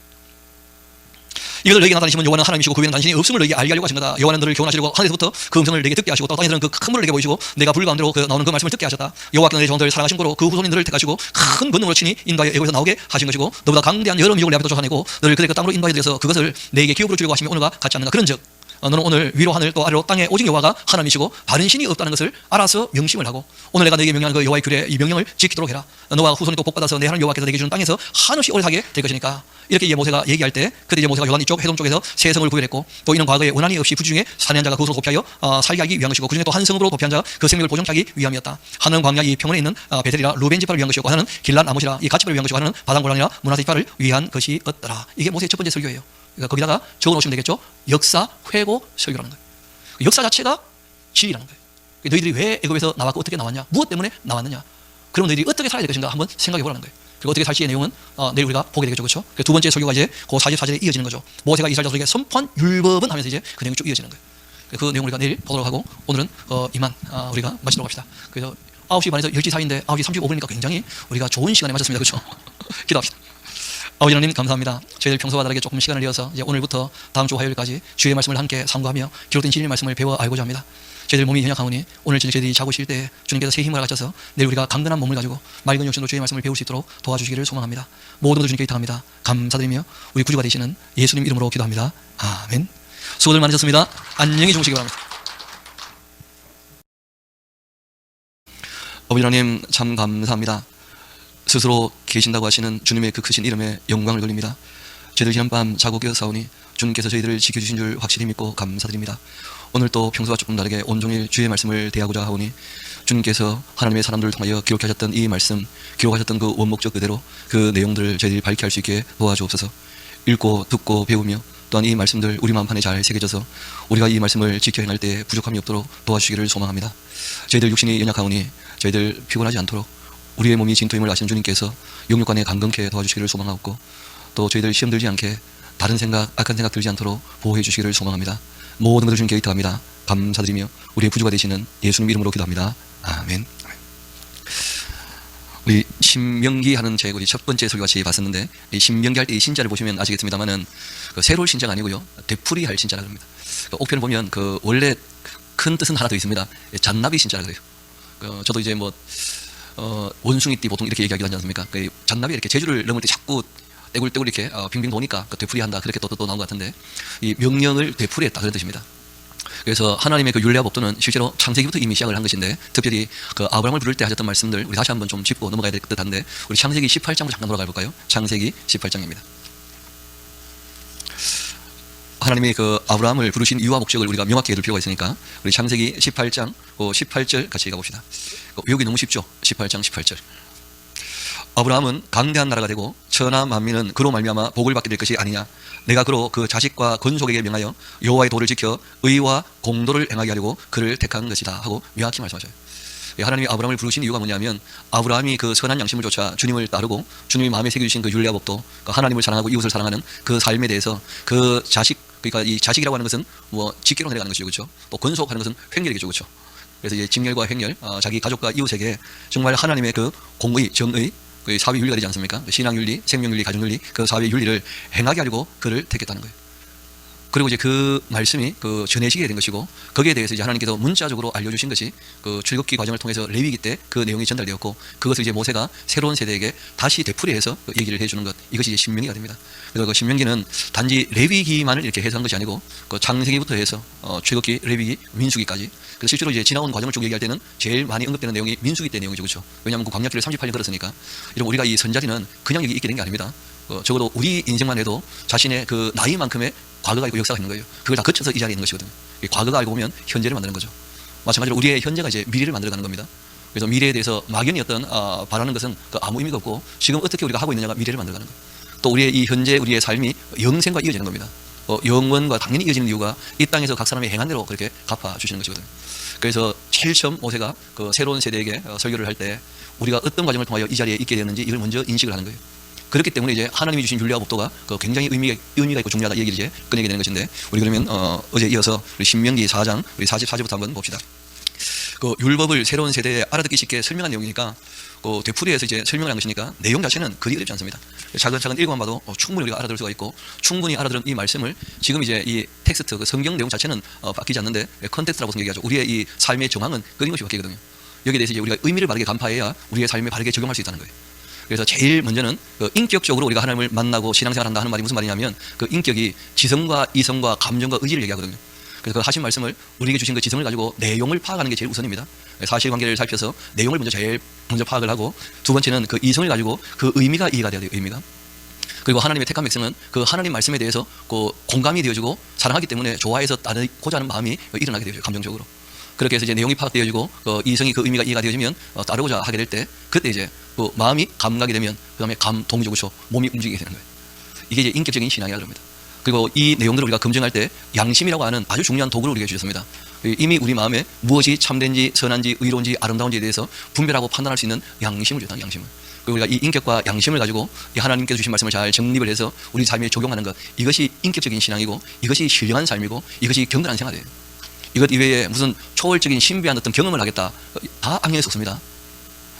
이것을 너에게 나타내시면 여호와는 하나님이시고 그 외에는 당신이 없음을 너에게 알게 하려고 하신 거다. 여호와는 너를 교훈하시려고 하늘에서부터 그 음성을 너에게 듣게 하시고 또 땅에서는 그 큰 물을 내게 보이시고 내가 불 가운데로 나오는 그 말씀을 듣게 하셨다. 여호와께서 내 종들을 사랑하신 거로 그 후손이 너를 택하시고 큰 권능으로 친히 인도하여 애굽에서 나오게 하신 것이고 너보다 강대한 여러 민족을 내 앞에 쫓아내고 너를 그들의 그 땅으로 인도하여 들여서 그것을 내게 기업으로 주려고 하시며 오늘과 같지 않는가. 그런즉 너는 오늘 위로 하늘 또 아래로 땅에 오직 여호와가 하나님이시고 다른 신이 없다는 것을 알아서 명심을 하고 오늘 내가 너에게 명령하는 그 여호와의 규례 이 명령을 지키도록 해라. 너와 후손이 또 복받아서 내 하나님 여호와께서 내게 주는 땅에서 한없이 오래 살게 될 것이니까. 이렇게 이제 모세가 얘기할 때 그때 이제 모세가 요단 이쪽 해동 쪽에서 세 성을 구별했고 또 이는 과거에 원한이 없이 부지중에 사는 자가 그것을 도피하여 살게 하기 위한 것이고 그중에 또 한 성으로 도피한 자가 그 생명을 보존하기 위함이었다. 하나는 광야 이 평원에 있는 베델이라 루벤 지파를 위한 것이었고 하나는 길랏 아못이라 이 갓지파를 위한 것이고 하나는 바단 골란이라 문하세 지파를 위한 것이었더라. 이게 모세의 첫 번째 설교예요. 그러니까 거기다가 적어놓으시면 되겠죠. 역사 회고 설교라는 거예요. 역사 자체가 진리라는 거예요. 너희들이 왜 애굽에서 나왔고 어떻게 나왔냐, 무엇 때문에 나왔느냐, 그럼 너희들이 어떻게 살아야 될 것인가 한번 생각해 보라는 거예요. 그리고 어떻게 살지의 내용은 내일 우리가 보게 되겠죠. 그렇죠? 두 번째 설교가 이제 그 44절에 이어지는 거죠. 모세가 이스라엘 자손에게 선포한 율법은 하면서 이제 그 내용이 쭉 이어지는 거예요. 그 내용 우리가 내일 보도록 하고 오늘은 이만 우리가 마치도록 합시다. 그래서 9시 반에서 10시 사이인데 9시 35분이니까 굉장히 우리가 좋은 시간에 마쳤습니다. 그렇죠? 기도합시다. 아버지 하나님 감사합니다. 저희들 평소와 다르게 조금 시간을 내어서 이제 오늘부터 다음 주 화요일까지 주의 말씀을 함께 상고하며 기록된 진리의 말씀을 배워 알고자 합니다. 저희들 몸이 연약하오니 오늘 저녁 저희들이 자고 쉴 때 주님께서 새 힘을 가져서 내일 우리가 강건한 몸을 가지고 맑은 영신으로 주의 말씀을 배울 수 있도록 도와주시기를 소망합니다. 모든 것을 주님께 의탁합니다. 감사드리며 우리 구주가 되시는 예수님 이름으로 기도합니다. 아멘. 수고들 많으셨습니다. 안녕히 주무시기 바랍니다. 아버지 하나님 참 감사합니다. 스스로 계신다고 하시는 주님의 그 크신 이름에 영광을 돌립니다. 저희들 지난밤 자고 깨어사오니 주님께서 저희들을 지켜주신 줄 확실히 믿고 감사드립니다. 오늘 또 평소와 조금 다르게 온종일 주의 말씀을 대하고자 하오니 주님께서 하나님의 사람들을 통하여 기록하셨던 이 말씀, 기록하셨던 그 원목적 그대로 그 내용들을 저희들이 밝게 할 수 있게 도와주옵소서. 읽고 듣고 배우며 또한 이 말씀들 우리 마음판에 잘 새겨져서 우리가 이 말씀을 지켜 행할 때 부족함이 없도록 도와주시기를 소망합니다. 저희들 육신이 연약하오니 저희들 피곤하지 않도록 우리의 몸이 진토임을 아시는 주님께서 영육간에 강건케 도와주시기를 소망하옵고 또 저희들 시험 들지 않게 다른 생각, 악한 생각 들지 않도록 보호해 주시기를 소망합니다. 모든 것을 주님께 의탁합니다. 감사드리며 우리의 구주가 되시는 예수님 이름으로 기도합니다. 아멘. 우리 신명기 하는 책 우리 첫 번째 설교 같이 봤었는데 이 신명기 할 때 이 신자를 보시면 아시겠습니다만은 그 새로울 신자가 아니고요 되풀이할 신자라 그럽니다. 그 옥편을 보면 그 원래 큰 뜻은 하나 더 있습니다. 잔나비 신자라 그래요. 저도 이제 뭐 원숭이띠 보통 이렇게 얘기하기도 하지 않습니까? 그 잔나비 이렇게 제주를 넘을 때 자꾸 떼굴떼굴 이렇게 빙빙 도니까 되풀이한다 그렇게 또 나온 것 같은데 이 명령을 되풀이했다 그런 뜻입니다. 그래서 하나님의 그 율례와 법도는 실제로 창세기부터 이미 시작을 한 것인데 특별히 그 아브라함을 부를 때 하셨던 말씀들 우리 다시 한번 좀 짚고 넘어가야 될 듯한데 우리 창세기 18장으로 잠깐 돌아가 볼까요? 창세기 18장입니다. 하나님이 그 아브라함을 부르신 이유와 목적을 우리가 명확히 해둘 필요가 있으니까 우리 창세기 18장 18절 같이 가봅시다. 외우기 너무 쉽죠? 18장 18절. 아브라함은 강대한 나라가 되고 천하 만민은 그로 말미암아 복을 받게 될 것이 아니냐. 내가 그로 그 자식과 건속에게 명하여 여호와의 도를 지켜 의와 공도를 행하게 하려고 그를 택한 것이다 하고 명확히 말씀하셔요. 하나님이 아브라함을 부르신 이유가 뭐냐면 아브라함이 그 선한 양심을 쫓아 주님을 따르고 주님이 마음에 새겨주신 그 율례와 법도 하나님을 사랑하고 이웃을 사랑하는 그 삶에 대해서 그 자식 그러니까 이 자식이라고 하는 것은 뭐 직계로 내려가는 것이죠, 그렇죠? 또 건속하는 것은 횡렬이죠, 그렇죠? 그래서 이제 직렬과 횡렬, 자기 가족과 이웃에게 정말 하나님의 그 공의, 정의, 그 사회 윤리가 되지 않습니까? 신앙 윤리, 생명 윤리, 가정 윤리, 그 사회 윤리를 행하게 하려고 그를 택했다는 거예요. 그리고 이제 그 말씀이 그 전해지게 된 것이고 거기에 대해서 이제 하나님께서 문자적으로 알려주신 것이 그 출애굽기 과정을 통해서 레위기 때 그 내용이 전달되었고 그것을 이제 모세가 새로운 세대에게 다시 되풀이해서 그 얘기를 해주는 것 이것이 이제 신명기가 됩니다. 그래서 그 신명기는 단지 레위기만을 이렇게 해석한 것이 아니고 그 창세기부터 해서 출애굽기, 레위기, 민수기까지 그래서 실제로 이제 지나온 과정을 쭉 얘기할 때는 제일 많이 언급되는 내용이 민수기 때 내용이죠, 그렇죠? 왜냐하면 그 광야길을 38년 걸었으니까 이런 우리가 이 선자리는 그냥 여기 있게 된 게 아닙니다. 적어도 우리 인생만 해도 자신의 그 나이만큼의 과거가 있고 역사가 있는 거예요. 그걸 다 거쳐서 이 자리에 있는 것이거든요. 과거가 알고 보면 현재를 만드는 거죠. 마찬가지로 우리의 현재가 이제 미래를 만들어가는 겁니다. 그래서 미래에 대해서 막연히 어떤 바라는 것은 아무 의미가 없고 지금 어떻게 우리가 하고 있느냐가 미래를 만들어가는 거예요. 또 우리의 이 현재 우리의 삶이 영생과 이어지는 겁니다. 영원과 당연히 이어지는 이유가 이 땅에서 각 사람이 행한 대로 그렇게 갚아주시는 것이거든요. 그래서 제일 처음 모세가 그 새로운 세대에게 설교를 할 때 우리가 어떤 과정을 통하여 이 자리에 있게 되었는지 이걸 먼저 인식을 하는 거예요. 그렇기 때문에 이제 하나님이 주신 율례와 법도가 굉장히 의미가 있고 중요하다 이 얘기를 이제 꺼내게 되는 것인데 우리 그러면 어제 이어서 우리 신명기 4장 우리 44절부터 한번 봅시다. 그 율법을 새로운 세대에 알아듣기 쉽게 설명한 내용이니까 그 되풀이해서 이제 설명을 한 것이니까 내용 자체는 그리 어렵지 않습니다. 차근차근 읽어만 봐도 충분히 우리가 알아들을 수가 있고, 충분히 알아들은 이 말씀을 지금 이제 이 텍스트 그 성경 내용 자체는 바뀌지 않는데 컨텍스트라고 얘기하죠. 우리의 이 삶의 정황은 끊임없이 바뀌거든요. 여기에 대해서 이제 우리가 의미를 바르게 간파해야 우리의 삶에 바르게 적용할 수 있다는 거예요. 그래서 제일 먼저는 그 인격적으로 우리가 하나님을 만나고 신앙생활한다 하는 말이 무슨 말이냐면, 그 인격이 지성과 이성과 감정과 의지를 얘기하거든요. 그래서 그 하신 말씀을 우리에게 주신 그 지성을 가지고 내용을 파악하는 게 제일 우선입니다. 사실관계를 살펴서 내용을 제일 먼저 파악을 하고, 두 번째는 그 이성을 가지고 그 의미가 이해가 돼야 돼요. 의미가. 그리고 하나님의 택한 백성은 그 하나님 말씀에 대해서 그 공감이 되어지고 사랑하기 때문에 좋아해서 따르고자 하는 마음이 일어나게 되죠. 감정적으로. 그렇게 해서 이제 내용이 파악되어지고 그 이성이 그 의미가 이해가 되어지면 따르고자 하게 될 때, 그때 이제 그 마음이 감각이 되면 그 다음에 동의적으로 몸이 움직이게 되는 거예요. 이게 이제 인격적인 신앙이라고 합니다. 그리고 이 내용들을 우리가 검증할 때 양심이라고 하는 아주 중요한 도구를 우리에게 주셨습니다. 이미 우리 마음에 무엇이 참된지 선한지 의로운지 아름다운지에 대해서 분별하고 판단할 수 있는 양심을 주다. 양심을. 그리고 우리가 이 인격과 양심을 가지고 이 하나님께서 주신 말씀을 잘 정립을 해서 우리 삶에 적용하는 것, 이것이 인격적인 신앙이고, 이것이 신령한 삶이고, 이것이 경건한 생활이에요. 이것 이외에 무슨 초월적인 신비한 어떤 경험을 하겠다, 다 악령에 속습니다.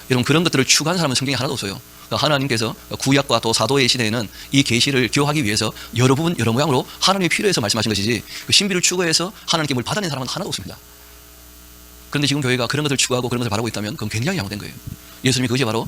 여러분, 그런 것들을 추구하는 사람은 성경에 하나도 없어요. 하나님께서 구약과 또 사도의 시대에는 이 계시를 기호하기 위해서 여러 부분 여러 모양으로 하나님이 필요해서 말씀하신 것이지, 그 신비를 추구해서 하나님께 뭘 받아낸 사람은 하나도 없습니다. 그런데 지금 교회가 그런 것을 추구하고 그런 것을 바라고 있다면 그건 굉장히 잘못된 거예요. 예수님이 그것이 바로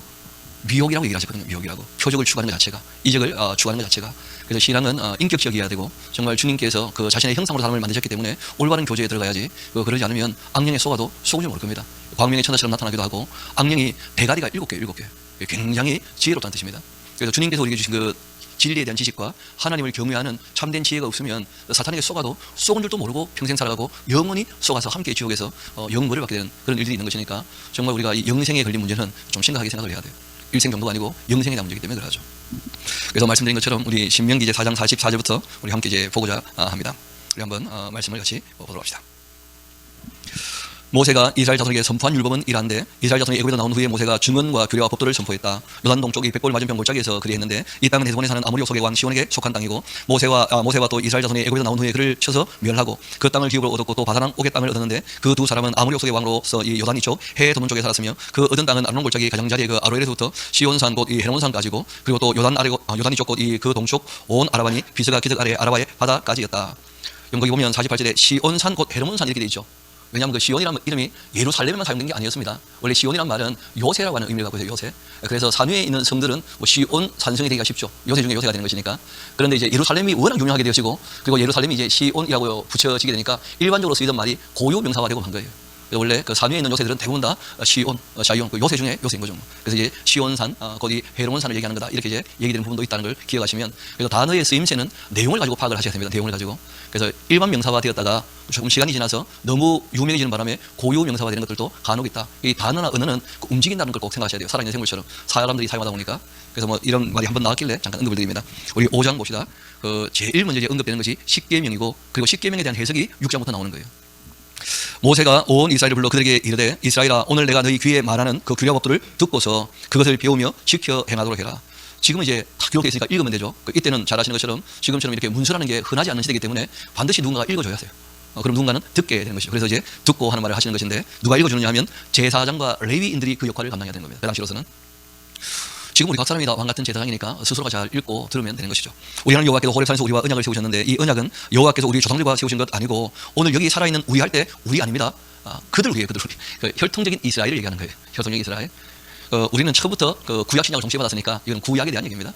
미혹이라고 얘기를 하셨거든요. 미혹이라고. 표적을 추구하는 것 자체가, 이적을 추구하는 것 자체가. 그래서 신앙은 인격적이어야 되고, 정말 주님께서 그 자신의 형상으로 사람을 만드셨기 때문에 올바른 교제에 들어가야지, 그러지 않으면 악령에 속아도 속을 줄 모를 겁니다. 광명의 천사처럼 나타나기도 하고, 악령이 대가리가 7개, 7개. 굉장히 지혜롭다는 뜻입니다. 그래서 주님께서 우리에게 주신 그 진리에 대한 지식과 하나님을 경외하는 참된 지혜가 없으면 사탄에게 속아도 속은 줄도 모르고 평생 살아가고 영원히 속아서 함께 지옥에서 영벌을 받게 되는 그런 일들이 있는 것이니까, 정말 우리가 이 영생에 걸린 문제는 좀 심각하게 생각을 해야 돼요. 일생 정도가 아니고 영생에 대한 문제이기 때문에 그러죠. 그래서 말씀드린 것처럼 우리 신명기 이제 4장 44절부터 우리 함께 이제 보고자 합니다. 우리 한번 말씀을 같이 보도록 합시다. 모세가 이스라엘 자손에게 선포한 율법은 이러한데, 이스라엘 자손이 애굽에서 나온 후에 모세가 증언과 규례와 법도를 선포했다. 요단 동쪽 이 백골 맞은편 골짜기에서 그리했는데, 이 땅은 헤스본에 사는 아모리 족속의 왕 시온에게 속한 땅이고, 모세와 또 이스라엘 자손이 애굽에서 나온 후에 그를 쳐서 멸하고 그 땅을 기업으로 얻었고 또 바사랑 옥의 땅을 얻었는데, 그 두 사람은 아모리 족속의 왕으로서 이 요단 이쪽 해 도문 쪽에 살았으며, 그 얻은 땅은 아르논 골짜기 가장자리의 그 아로엘에서부터 시온산 곧 이 헤르몬산까지고, 그리고 또 요단 이쪽 곧 이 그 동쪽 온 아라반이 비스가 기슭 아래 아라바의 바다까지였다. 여기 보면 48절에 시온산 곧 헤르몬산 이렇게 돼 있죠. 왜냐하면 그 시온이라는 이름이 예루살렘에만 사용된 게 아니었습니다. 원래 시온이라는 말은 요새라고 하는 의미를 갖고 있어요. 요새. 그래서 산 위에 있는 성들은 뭐 시온 산성이 되기가 쉽죠. 요새 중에 요새가 되는 것이니까. 그런데 이제 예루살렘이 워낙 유명하게 되어지고, 그리고 예루살렘이 이제 시온이라고 붙여지게 되니까 일반적으로 쓰이던 말이 고유 명사가 되고 한 거예요. 원래 그 산 위에 있는 요새들은 대부분 다 시온, 자이온, 그 요새 중에 요새인 거죠. 그래서 이제 시온산, 거기 헤르몬산을 얘기하는 거다, 이렇게 이제 얘기되는 부분도 있다는 걸 기억하시면, 그래서 단어의 쓰임새는 내용을 가지고 파악을 하셔야 됩니다. 내용을 가지고. 그래서 일반 명사화 되었다가 조금 시간이 지나서 너무 유명해지는 바람에 고유 명사화 되는 것들도 간혹 있다. 이 단어나 언어는 움직인다는 걸 꼭 생각하셔야 돼요. 살아있는 생물처럼 사람들이 사용하다 보니까. 그래서 뭐 이런 말이 한번 나왔길래 잠깐 언급을 드립니다. 우리 5장 봅시다. 제일 먼저 이제 언급되는 것이 십계명이고, 그리고 십계명에 대한 해석이 6장부터 나오는 거예요. 모세가 온 이스라엘을 불러 그들에게 이르되, 이스라엘아, 오늘 내가 너희 귀에 말하는 그 규례와 법도를 듣고서 그것을 배우며 지켜 행하도록 해라. 지금은 이제 다 기록되어 있으니까 읽으면 되죠. 이때는 잘 아시는 것처럼 지금처럼 이렇게 문서라는 게 흔하지 않은 시대이기 때문에 반드시 누군가가 읽어줘야 해요. 그럼 누군가는 듣게 되는 것이죠. 그래서 이제 듣고 하는 말을 하시는 것인데, 누가 읽어주느냐 하면 제사장과 레위인들이 그 역할을 감당해야 되는 겁니다. 그 당시로서는. 지금 우리 각 사람이 다 왕 같은 제사장이니까 스스로가 잘 읽고 들으면 되는 것이죠. 우리 하나님 여호와께서 호렙산에서 우리와 언약을 세우셨는데, 이 언약은 여호와께서 우리 조상들과 세우신 것 아니고 오늘 여기 살아있는 우리 할 때 우리 아닙니다. 그들 우리예요. 그들 우리. 그 혈통적인 이스라엘을 얘기하는 거예요. 혈통적인 이스라엘. 우리는 처음부터 그 구약 신약을 동시에 받았으니까 이건 구약에 대한 얘기입니다.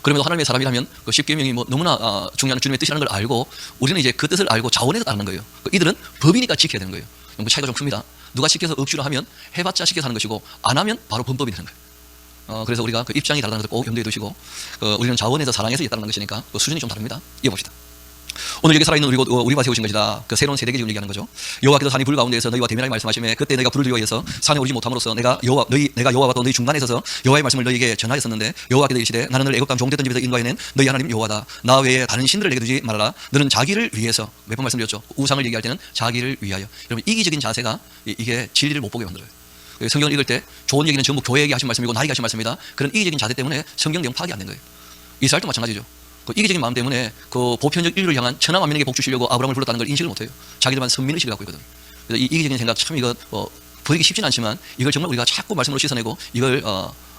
그러면서 하나님의 사람이라면 그 십계명이 뭐 너무나 중요한 주님의 뜻이라는 걸 알고, 우리는 이제 그 뜻을 알고 자원해서 따르는 거예요. 이들은 법이니까 지켜야 되는 거예요. 그 차이가 좀 큽니다. 누가 시켜서 억지로 하면 해봤자 시켜서 하는 것이고, 안 하면 바로 범법이 되는 거예요. 그래서 우리가 그 입장이 다르다는 것을 꼭 염두에 두시고, 우리는 자원해서 사랑해서 따르는 것이니까 그 수준이 좀 다릅니다. 이어봅시다. 오늘 여기 살아있는 우리와 세우신 것이다. 그 새로운 세대 기준을 얘기하는 거죠. 여호와께서 산이 불 가운데에서 너희와 대면하게 말씀하시매, 그때 너희가 불을 두려워해서 산에 오르지 못함으로써 내가 여호와와 또 너희 중간에 서서 여호와의 말씀을 너희에게 전하였었는데, 여호와께서 이르시되 나는 너를 애굽 땅 종됐던 집에서 인도해낸 너희 하나님 여호와다. 나 외에 다른 신들을 내게 두지 말아라. 너는 자기를 위해서, 몇 번 말씀드렸죠. 우상을 얘기할 때는 자기를 위하여. 여러분, 이기적인 자세가 이게 진리를 못 보게 만들어요. 성경을 읽을 때 좋은 얘기는 전부 교회에게 하신 말씀이고 나에게 하신 말씀이다. 그런 이기적인 자세 때문에 성경 내용 파악이 안 된 거예요. 이스라엘도 마찬가지죠. 그 이기적인 마음 때문에 그 보편적 인류를 향한 천하 만민에게 복 주시려고 아브라함을 불렀다는 걸 인식을 못해요. 자기들만 선민의식을 갖고 있거든. 그래서 이 이기적인 생각 참 이거 버리기 쉽진 않지만 이걸 정말 우리가 자꾸 말씀으로 씻어내고 이걸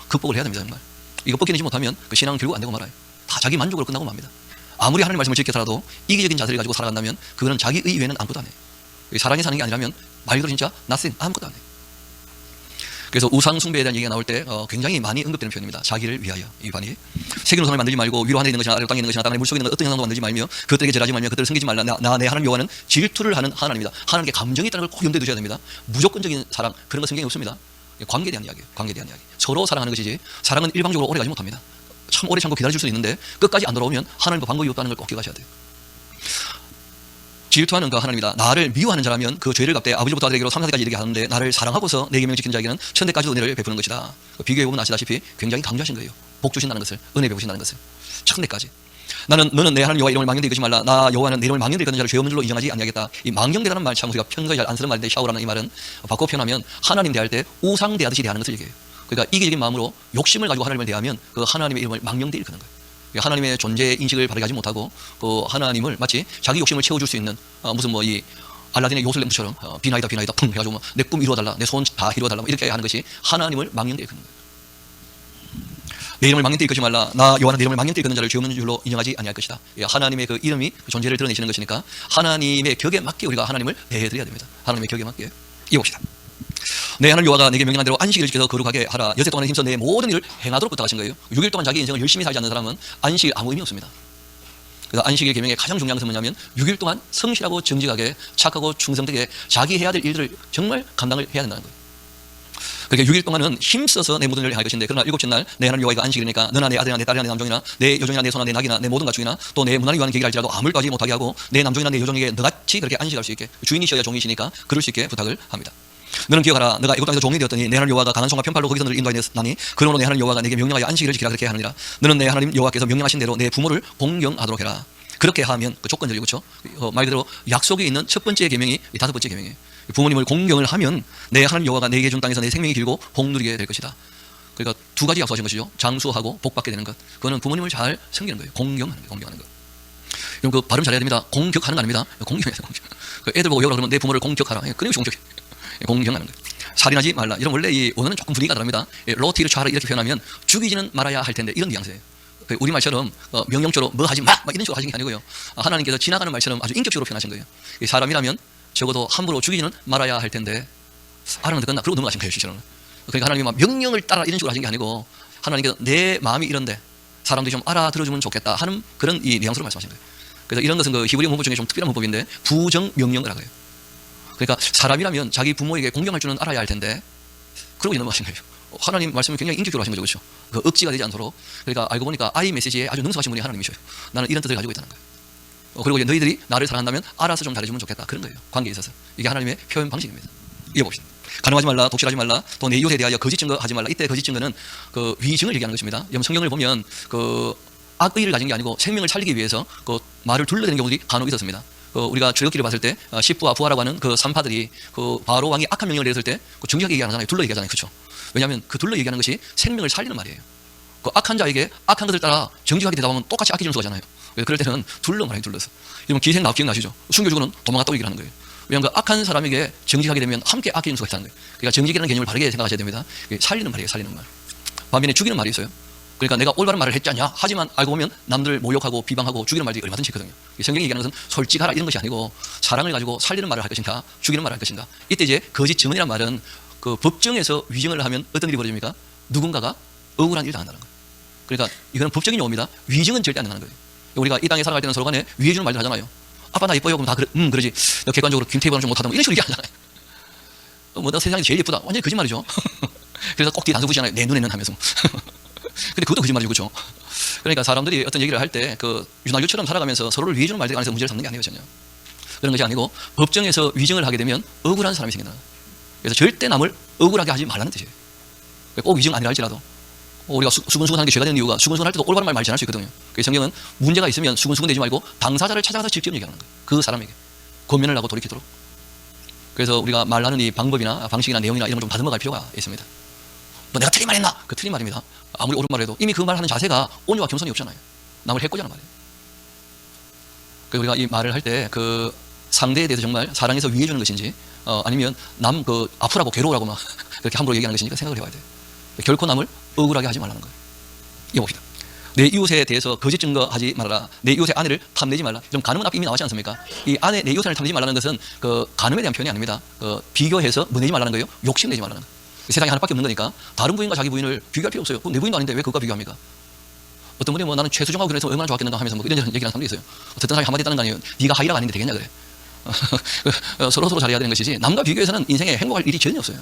극복을 해야 됩니다. 정말 이거 벗겨내지 못하면 그 신앙은 결국 안 되고 말아요. 다 자기 만족으로 끝나고 맙니다. 아무리 하나님 말씀을 지키더라도 이기적인 자세를 가지고 살아간다면 그거는 자기 의외는 아무것도 안 해요. 사랑이 사는 게 아니라면 말 그대로 진짜 nothing, 아무것도 안 해요. 그래서 우상 숭배에 대한 얘기가 나올 때 굉장히 많이 언급되는 표현입니다. 자기를 위하여. 이 반이 세계 우상을 만들지 말고 위로 하늘에 있는 것이나 아래로 땅에 있는 것이나 땅 안에 물속에 있는 것 어떤 형상도 만들지 말며 그것들에게 절하지 말며 그들을 섬기지 말라. 나 내 하나님 여호와는 질투를 하는 하나님이다. 하나님께 감정이 있다는 걸 꼭 염두에 두셔야 됩니다. 무조건적인 사랑 그런 거 성경에 없습니다. 관계에 대한 이야기예요. 관계에 대한 이야기. 서로 사랑하는 것이지 사랑은 일방적으로 오래 가지 못합니다. 참 오래 참고 기다려줄 수 있는데 끝까지 안 돌아오면 하나님과 방법이 없다는 걸 꼭 기억하셔야 돼요. 질투하는 그 하나님이다. 나를 미워하는 자라면 그 죄를 갚되 아버지부터 아들에게로 3, 4대까지 이르게 하는데 나를 사랑하고서 내 계명을 지키는 자에게는 천대까지도 은혜를 베푸는 것이다. 비교해보면 아시다시피 굉장히 강조하신 거예요. 복 주신다는 것을, 은혜 베푸신다는 것을 천대까지. 너는 내 하나님 여호와 이름을 망령되이 걷지 말라. 나 여호와는 내 이름을 망령되이 걷는 자를 죄 없는 줄로 인정하지 아니하겠다. 이 망령되다는 말 참 우리가 평소에 잘 안 쓰는 말인데 샤오라는 이 말은 바꿔 표현하면 하나님 대할 때 우상 대하듯이 대하는 것을 얘기해요. 그러니까 이기적인 마음으로 욕심을 가지고 하나님을 대하면 그 하나님의 이름을 망령되이 걷는 거예요. 하나님의 존재 인식을 바르게 하지 못하고 그 하나님을 마치 자기 욕심을 채워줄 수 있는 무슨 뭐 이 알라딘의 요술램프처럼 비나이다 풍 해가지고 내 꿈 이루어달라 내 소원 다 이루어달라 이렇게 하는 것이 하나님을 망령되이 걷는 거예요. 내 이름을 망령되이 걷지 말라. 나 여호와는 내 이름을 망령되이 걷는 자를 죄 없는 줄로 인정하지 아니할 것이다. 하나님의 그 이름이 그 존재를 드러내시는 것이니까 하나님의 격에 맞게 우리가 하나님을 대해드려야 됩니다. 하나님의 격에 맞게 이어봅시다. 내 하나님 여호와가 내게 명령한 대로 안식일을 지켜서 거룩하게 하라. 여세 동안에 힘써 내 모든 일을 행하도록 부탁하신 거예요. 6일 동안 자기 인생을 열심히 살지 않는 사람은 안식일 아무 의미 없습니다. 그래서 안식일 계명의 가장 중요한 것은 뭐냐면 6일 동안 성실하고 정직하게 착하고 충성되게 자기 해야 될 일들을 정말 감당을 해야 된다는 거예요. 그러니까 6일 동안은 힘써서 내 모든 일을 할 것인데 그러나 일곱째 날 내 하나님 여호와가 안식일이니까 너나 내 아들이나 내 딸이나 내 남종이나 내 여종이나 내 소나 내 낙이나 내 모든 가축이나 또 내 문화를 위하는 계기를 할지라도 아무를 까지 못하게 하고 내 남종이나 내 여종에게 너같이 그렇게 안식할 수 있게 주인이셔야 종이시니까 그럴 수 있게 부탁을 합니다. 너는 기억하라. 너가 애굽 땅에서 종이 되었더니 내 하나님 여호와가 강한 손과 편팔로 거기서 너를 인도하였나니 그러므로 내 하나님 여호와가 내게 명령하여 안식일을 지키라 그렇게 하느니라. 너는 내 하나님 여호와께서 명령하신 대로 내 부모를 공경하도록 해라. 그렇게 하면 그 조건들이 그렇죠. 말 그대로 약속에 있는 첫 번째 계명이 다섯 번째 계명이에요. 부모님을 공경을 하면 내 하나님 여호와가 내게 준 땅에서 내 생명이 길고 복 누리게 될 것이다. 그러니까 두 가지 약속하신 것이죠. 장수하고 복 받게 되는 것. 그거는 부모님을 잘 섬기는 거예요. 공경하는 거예요. 공경하는 거. 그럼 그 발음 잘해야 됩니다. 공격하는 거 아닙니다. 공경해요. 공경. 애들 보고 외우라 그러면 내 부모를 공격하라. 끊임없이 공격해. 공경하는 거예요. 살인하지 말라. 이런 원래 이 원어는 조금 분위기가 다릅니다. 로티를 차라 이렇게 표현하면 죽이지는 말아야 할 텐데 이런 뉘앙스예요. 우리말처럼 명령조로 뭐 하지 마 이런 식으로 하신 게 아니고요. 하나님께서 지나가는 말처럼 아주 인격적으로 표현하신 거예요. 사람이라면 적어도 함부로 죽이지는 말아야 할 텐데 알아는 듣겠나 그러고 넘어가신 거예요. 실제로는. 그러니까 하나님이 막 명령을 따라 이런 식으로 하신 게 아니고 하나님께서 내 마음이 이런데 사람들이 좀 알아들어주면 좋겠다 하는 그런 이 뉘앙스로 말씀하신 거예요. 그래서 이런 것은 그 히브리 문법 중에 좀 특별한 문법인데 부정 명령이라고 해요. 그러니까 사람이라면 자기 부모에게 공경할 줄은 알아야 할 텐데 그러고 넘어가신 거예요. 하나님 말씀을 굉장히 인격적으로 하신 거죠. 그렇죠? 그 억지가 되지 않도록. 그러니까 알고 보니까 아이 메시지에 아주 능숙하신 분이 하나님이셔요. 나는 이런 뜻을 가지고 있다는 거예요. 그리고 이제 너희들이 나를 사랑한다면 알아서 좀 잘해주면 좋겠다. 그런 거예요. 관계에 있어서. 이게 하나님의 표현 방식입니다. 이어봅시다. 간음하지 말라, 독실하지 말라, 또 내 이웃에 대하여 거짓 증거하지 말라. 이때 거짓 증거는 그 위증을 얘기하는 것입니다. 여러분 성경을 보면 그 악의를 가진 게 아니고 생명을 살리기 위해서 그 말을 둘러대는 경우들이 간혹 있었습니다. 우리가 출애굽기를 봤을 때 십부와 부하라고 하는 그 산파들이 그 바로 왕이 악한 명령을 내렸을 때 그 정직하게 얘기하잖아요. 둘러 얘기하잖아요. 그렇죠? 왜냐하면 그 둘러 얘기하는 것이 생명을 살리는 말이에요. 그 악한 자에게 악한 것을 따라 정직하게 대답하면 똑같이 악기 준수하잖아요. 그럴 때는 둘러 말해요. 둘러서. 여러분 기생 나옵 기억나시죠? 숨겨주고는 도망갔다 오기를 하는 거예요. 왜냐하면 그 악한 사람에게 정직하게 되면 함께 악기 준수가 있다는 거예요. 그러니까 정직이라는 개념을 바르게 생각하셔야 됩니다. 살리는 말이에요. 살리는 말. 반면에 죽이는 말이 있어요. 그러니까 내가 올바른 말을 했지 않냐? 하지만 알고 보면 남들 모욕하고 비방하고 죽이는 말들이 얼마든지 있거든요. 성경이 얘기하는 것은 솔직하라 이런 것이 아니고 사랑을 가지고 살리는 말을 할 것인가 죽이는 말을 할 것인가. 이때 이제 거짓 증언이란 말은 그 법정에서 위증을 하면 어떤 일이 벌어집니까? 누군가가 억울한 일을 당한다는 거예요. 그러니까 이거는 법적인 용어입니다. 위증은 절대 안 당하는 거예요. 우리가 이 땅에 살아갈 때는 서로 간에 위해주는 말들 하잖아요. 아빠 나 예뻐요. 그럼 다 그러지. 객관적으로 김태희보다는 좀 못하다 이런 식으로 얘기하잖아요. 너 세상에 제일 예쁘다. 완전히 거짓말이죠. 그래서 꼭 뒤에 단수 붙이잖아요. 내 눈에는 하면서. 근데 그것도 거짓말이죠. 그렇죠? 그러니까 사람들이 어떤 얘기를 할 때 그 윤활유처럼 살아가면서 서로를 위해주는 말들 안에서 문제를 삼는 게 아니에요. 전혀. 그런 것이 아니고 법정에서 위증을 하게 되면 억울한 사람이 생긴다. 그래서 절대 남을 억울하게 하지 말라는 뜻이에요. 꼭 위증 아니라 할지라도 우리가 수근수근하는 게 죄가 되는 이유가 수근수근할 때도 올바른 말 말지 않을 수 있거든요. 그래서 성경은 문제가 있으면 수근수근되지 말고 당사자를 찾아가서 직접 얘기하는 거예요. 그 사람에게 권면을 하고 돌이키도록. 그래서 우리가 말하는 이 방법이나 방식이나 내용이나 이런 걸 좀 다듬어 갈 필요가 있습니다. 뭐 내가 틀린 말 했나? 그 틀린 말입니다. 아무리 옳은 말을 해도 이미 그 말하는 자세가 온유와 겸손이 없잖아요. 남을 해코지 하는 말이에요. 그래서 우리가 이 말을 할 때 그 상대에 대해서 정말 사랑해서 위해주는 것인지 아니면 남 그 아프라고 괴로우라고 막 그렇게 함부로 얘기하는 것이니까 생각을 해봐야 돼요. 결코 남을 억울하게 하지 말라는 거예요. 이거 봅시다. 내 이웃에 대해서 거짓 증거하지 말아라. 내 이웃의 아내를 탐내지 말라. 좀 간음은 앞에 이미 나왔지 않습니까? 이 아내, 내 이웃의 아내를 탐내지 말라는 것은 그 간음에 대한 표현이 아닙니다. 비교해서 뭐내지 말라는 거예요. 욕심내지 말라는 거예요. 세상에 하나밖에 없는 거니까 다른 부인과 자기 부인을 비교할 필요 없어요. 내 부인도 아닌데 왜 그것과 비교합니까? 어떤 분이 뭐 나는 최수정하고 결혼해서 얼마나 좋았겠는가 하면서 뭐 이런 얘기하는 사람도 있어요. 어떤 사람이 한마디 했다는 거 아니에요. 네가 하이라가 아닌데 되겠냐 그래. 서로 잘해야 되는 것이지 남과 비교해서는 인생에 행복할 일이 전혀 없어요.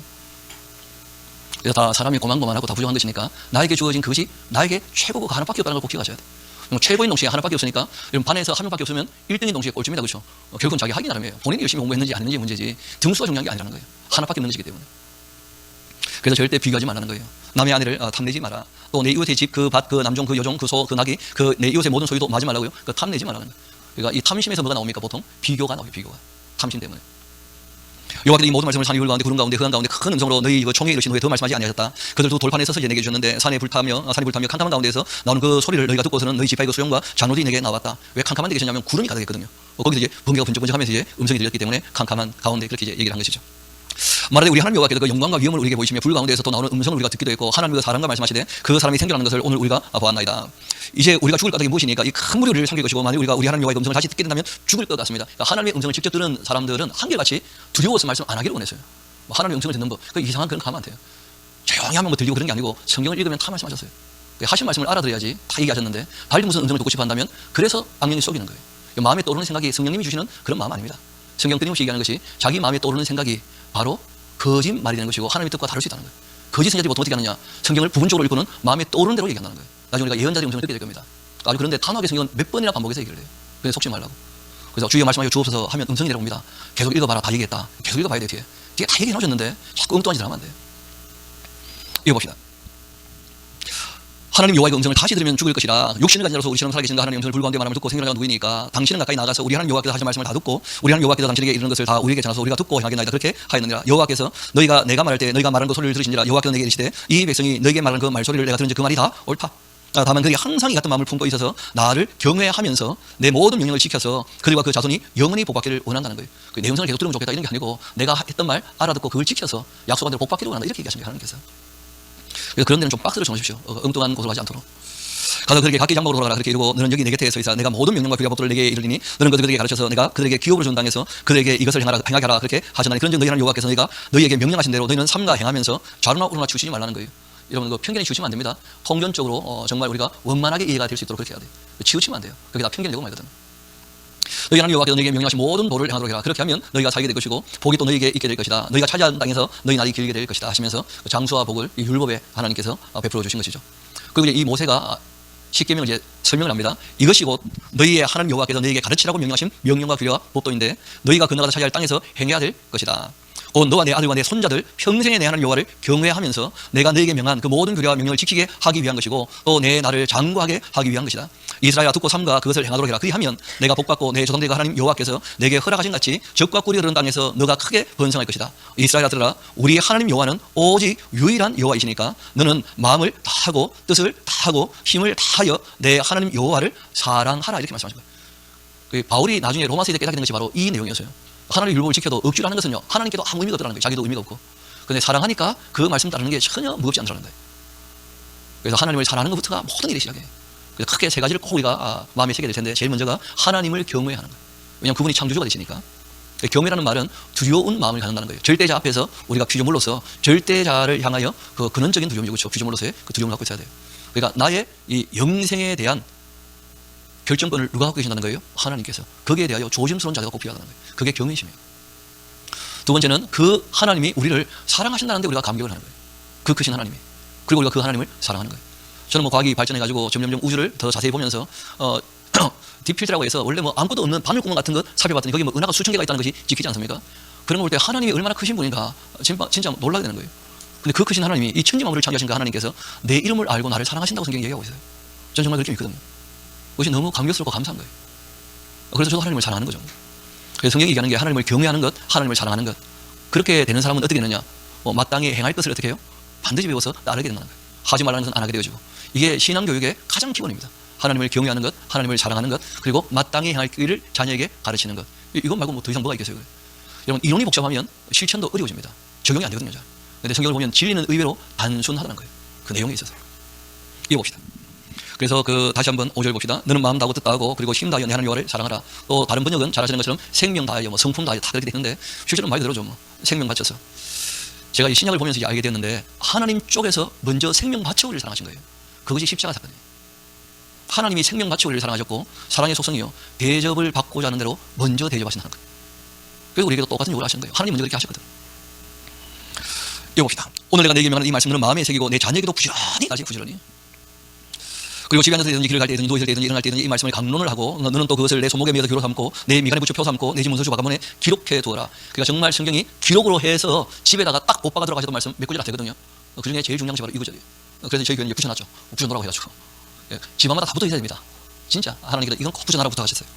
그래서 다 사람이 고만고만하고 다 부족한 것이니까 나에게 주어진 그것이 나에게 최고가 하나밖에 없다는 걸 꼭 기억하셔야 돼요. 최고인 동시에 하나밖에 없으니까 반에서 한 명밖에 없으면 1등인 동시에 꼴찌입니다. 그렇죠? 결국은 자기 하기 나름이에요. 본인이 열심히 공부했는지 안 했는지 문제지 등수가 중요한 게 아니라는 거예요. 하나밖에 없는 것이기 때문에. 그래서 절대 비교하지 말라는 거예요. 남의 아내를 탐내지 마라. 또 내 이웃의 집, 그 밭, 그 남종, 그 여종, 그 소, 그 나귀, 그 내 이웃의 모든 소유도 마지 말라고요. 그 탐내지 말라는 거예요. 그러니까 이 탐심에서 뭐가 나옵니까? 보통 비교가 나와요. 비교가. 탐심 때문에. 여호와께서 이 모든 말씀을 산이 울 가운데 구름 가운데 흑암 가운데 큰 음성으로 너희 이거 총에 이르신 후에 더 말씀하지 아니하셨다. 그들도 돌판에 서서 내게 주셨는데 산이 불타며 캄캄한 가운데서 나오는 그 소리를 너희가 듣고서는 너희 지파의 그 수령과 장로들이 내게 나왔다. 왜 캄캄한 데 계셨냐면 구름이 가득했거든요. 거기서 이제 번개가 번쩍번쩍하면서 이제 음성이 들렸기 때문에 캄캄한 가운데 그렇게 이제 얘기를 한 것이죠. 말하되 우리 하나님 여호와께서 그 영광과 위엄을 우리에게 보이시며 불 가운데에서 또 나오는 음성을 우리가 듣기도 했고 하나님과 사람과 말씀하시되 그 사람이 생겨나는 것을 오늘 우리가 보았나이다. 이제 우리가 죽을 까닭이 무엇이니까 이 큰 무리를 삼킬 것이고 만약 우리가 우리 하나님 여호와의 음성을 다시 듣게 된다면 죽을 것 같습니다. 그러니까 하나님의 음성을 직접 들은 사람들은 한결같이 두려워서 말씀 안 하기를 원했어요. 뭐 하나님의 음성을 듣는 법, 그 이상한 그런 거 하면 안 돼요. 조용히 하면 뭐 들리고 그런 게 아니고 성경을 읽으면 다 말씀하셨어요. 하신 말씀을 알아들어야지 다 얘기하셨는데 달리 무슨 음성을 듣고 싶어 한다면 그래서 악령이 속이는 거예요. 마음에 떠오르는 생각이 성령님이 주시는 그런 마음 아닙니다. 성경 끊임없이 얘기하는 것이 자기 마음에 떠오르는 생각이 바로 거짓말이 되는 것이고 하나님의 뜻과 다를 수 있다는 거예요. 거짓 선지자들이 보통 어떻게 하느냐? 성경을 부분적으로 읽고는 마음에 떠오르는 대로 얘기한다는 거예요. 나중에 우리가 예언자들의 음성을 듣게 될 겁니다. 아주 그런데 단호하게 성경은 몇 번이나 반복해서 얘기를 해요. 그래서 속지 말라고. 그래서 주여 말씀하여 주옵소서 하면 음성이 내려옵니다. 계속 읽어봐라. 다 얘기했다. 계속 읽어봐야 돼. 뒤에 다 얘기해 놓으셨는데 자꾸 엉뚱한 짓을 하면 안 돼요. 읽어봅시다. 하나님 여호와의 음성을 다시 들으면 죽을 것이라. 육신을 가진 자로서 우리처럼 살아계신가 하나님의 음성을 불구한데 말함을 듣고 생각하는 자가 누구이니까 당신은 가까이 나가서 우리 하나님 여호와께서 하신 말씀을 다 듣고 우리 하나님 여호와께서 당신에게 이르는 것을 다 우리에게 전하서 우리가 듣고 행하겠나이다. 그렇게 하였느니라. 여호와께서 내가 말할 때 너희가 말한 그 소리를 들으신지라. 여호와께서 내게 이르시되 이 백성이 너에게 말한 그 말소리를 내가 들은지 그 말이 다 옳다. 다만 그들이 항상 이 같은 마음을 품고 있어서 나를 경외하면서 내 모든 명령을 지켜서 그들과 그 자손이 영원히 복받기를 원한다는 거예요. 내 음성을 계속 들으면 좋겠다 이런 게 아니고 내가 했던 말 알아듣고 그걸 지켜서 약속한 대로 복받기를 원한다 이렇게 얘기하십니다. 하나님께서. 그래서 그런 데는 좀 박스를 정하십시오. 엉뚱한 곳으로 가지 않도록. 가서 그들에게 각기 장막으로 돌아가라 그렇게 이르고 너는 여기 내 곁에 서 있어 내가 모든 명령과 규례와 법도를 내게 이르리니 너는 그들에게 가르쳐서 내가 그들에게 기업을 준 땅에서 그들에게 이것을 행하게 하라 그렇게 하셨나니 그런즉 너희 하나님 여호와께서 너희에게 명령하신 대로 너희는 삼가 행하면서 좌로나 우로나 치우치지 말라는 거예요. 여러분 편견에 치우치면 안 됩니다. 통전적으로 정말 우리가 원만하게 이해가 될 수 있도록 그렇게 해야 돼요. 치우치면 안 돼요. 그게 다 편견 내고 말거든. 너희 하나님 여호와께서 너희에게 명령하신 모든 도를 행하도록 해라. 그렇게 하면 너희가 살게 될 것이고 복이 또 너희에게 있게 될 것이다. 너희가 차지한 땅에서 너희 날이 길게 될 것이다 하시면서 장수와 복을 이 율법에 하나님께서 베풀어 주신 것이죠. 그리고 이 모세가 십계명을 이제 설명을 합니다. 이것이 곧 너희의 하나님 여호와께서 너희에게 가르치라고 명령하신 명령과 규례와 법도인데 너희가 건너가서 차지할 땅에서 행해야 될 것이다. 곧 너와 내 아들과 내 손자들 평생에 내 하나님 여호와를 경외하면서 내가 너희에게 명한 그 모든 규례와 명령을 지키게 하기 위한 것이고 또 내 나를 장구하게 하기 위한 것이다. 이스라엘아 듣고 삼가 그것을 행하도록 해라. 그리하면 내가 복받고 내 조상들과 하나님 여호와께서 내게 허락하신 같이 적과 꿀이 흐르는 땅에서 너가 크게 번성할 것이다. 이스라엘아 들으라. 우리 하나님 여호와는 오직 유일한 여호와이시니까 너는 마음을 다하고 뜻을 다하고 힘을 다하여 내 하나님 여호와를 사랑하라 이렇게 말씀하신 거예요. 바울이 나중에 로마서에 깨닫게 된 것이 바로 이 내용이었어요. 하나님의 율법을 지켜도 억지로 하는 것은요 하나님께도 아무 의미가 없다는 거예요. 자기도 의미가 없고. 그런데 사랑하니까 그 말씀 따르는 게 전혀 무겁지 않다는 거예요. 그래서 하나님을 사랑하는 것부터가 모든 일이 시작해요. 그래서 크게 세 가지를 꼭 우리가 마음에 새겨야 될 텐데 제일 먼저가 하나님을 경외하는 거예요. 왜냐하면 그분이 창조주가 되시니까. 경외라는 말은 두려운 마음을 갖는다는 거예요. 절대자 앞에서 우리가 피조물로서 절대자를 향하여 그 근원적인 두려움이죠. 그렇죠? 피조물로서의 그 두려움을 갖고 있어야 돼요. 그러니까 나의 이 영생에 대한 결정권을 누가 갖고 계신다는 거예요? 하나님께서. 거기에 대하여 조심스러운 자세가 꼭 필요하다는 거예요. 그게 경외심이에요. 두 번째는 그 하나님이 우리를 사랑하신다는데 우리가 감격을 하는 거예요. 그 크신 하나님이. 그리고 우리가 그 하나님을 사랑하는 거예요. 저는 뭐 과학이 발전해가지고 점점점 우주를 더 자세히 보면서 딥필드라고 해서 원래 뭐 아무것도 없는 바늘구멍 같은 것 살펴봤더니 거기 뭐 은하가 수천 개가 있다는 것이 지키지 않습니까? 그런 걸 볼 때 하나님이 얼마나 크신 분인가 진짜 놀라게 되는 거예요. 근데 그 크신 하나님이 이 천지만물을 창조하신 그 하나님께서 내 이름을 알고 나를 사랑하신다고 성경이 얘기하고 있어요. 저는 정말 그렇게 믿거든요. 그것이 너무 감격스럽고 감사한 거예요. 그래서 저도 하나님을 사랑하는 거죠. 그래서 성경이 얘기하는 게 하나님을 경외하는 것, 하나님을 사랑하는 것. 그렇게 되는 사람은 어떻게 되느냐? 마땅히 행할 것을 어떻게 해요? 반드시 배워서 따르게 된다는 거예요. 하지 말라는 것은 안 하게 되어지고. 이게 신앙교육의 가장 기본입니다. 하나님을 경외하는 것, 하나님을 사랑하는 것, 그리고 마땅히 행할 길을 자녀에게 가르치는 것. 이것 말고 뭐 더 이상 뭐가 있겠어요? 여러분 이론이 복잡하면 실천도 어려워집니다. 적용이 안 되거든요. 그런데 성경을 보면 진리는 의외로 단순하다는 거예요. 그 내용에 있어서. 이어봅시다. 그래서 다시 한번 5절 봅시다. 너는 마음 다하고 뜻 다하고 그리고 힘 다하여 내 하나님 여호와를 사랑하라. 또 다른 번역은 잘 아시는 것처럼 생명 다하여 성품 다하여 다 그렇게 되는데 실제로 말 그대로죠. 생명 바쳐서. 제가 이 신약을 보면서 알게 되었는데 하나님 쪽에서 먼저 생명 바쳐 우리를 사랑하신 거예요. 그것이 십자가 사건이에요. 하나님이 생명 바쳐 우리를 사랑하셨고 사랑의 속성이요. 대접을 받고자 하는 대로 먼저 대접하신다는 거예요. 그래서 우리에게도 똑같은 요구를 하시는 거예요. 하나님 먼저 그렇게 하셨거든. 읽어봅시다. 오늘 내가 내게 명하는 이 말씀은 마음에 새기고 내 자녀에게도 부지런히 그리고 집에 앉아서 되든지 길을 갈 때든지 누워있을 때든지 일어날 때든지 이 말씀을 강론을 하고 너는 또 그것을 내 손목에 매어서 교로 삼고 내 미간에 붙여 표 삼고 내 집 문서주 바가문에 기록해 두어라. 그러니까 정말 성경이 기록으로 해서 집에다가 딱 못 박아 들어가셔도 말씀 몇 구절 다 되거든요. 그 중에 제일 중요한 것이 바로 이 구절이에요. 그래서 저희 교회는 붙여놨죠. 붙여놓으라고 해가지고 집안마다 다 붙어 있어야 됩니다. 진짜 하나님께서 이건 꼭 붙여놔라고 부탁하셨어요.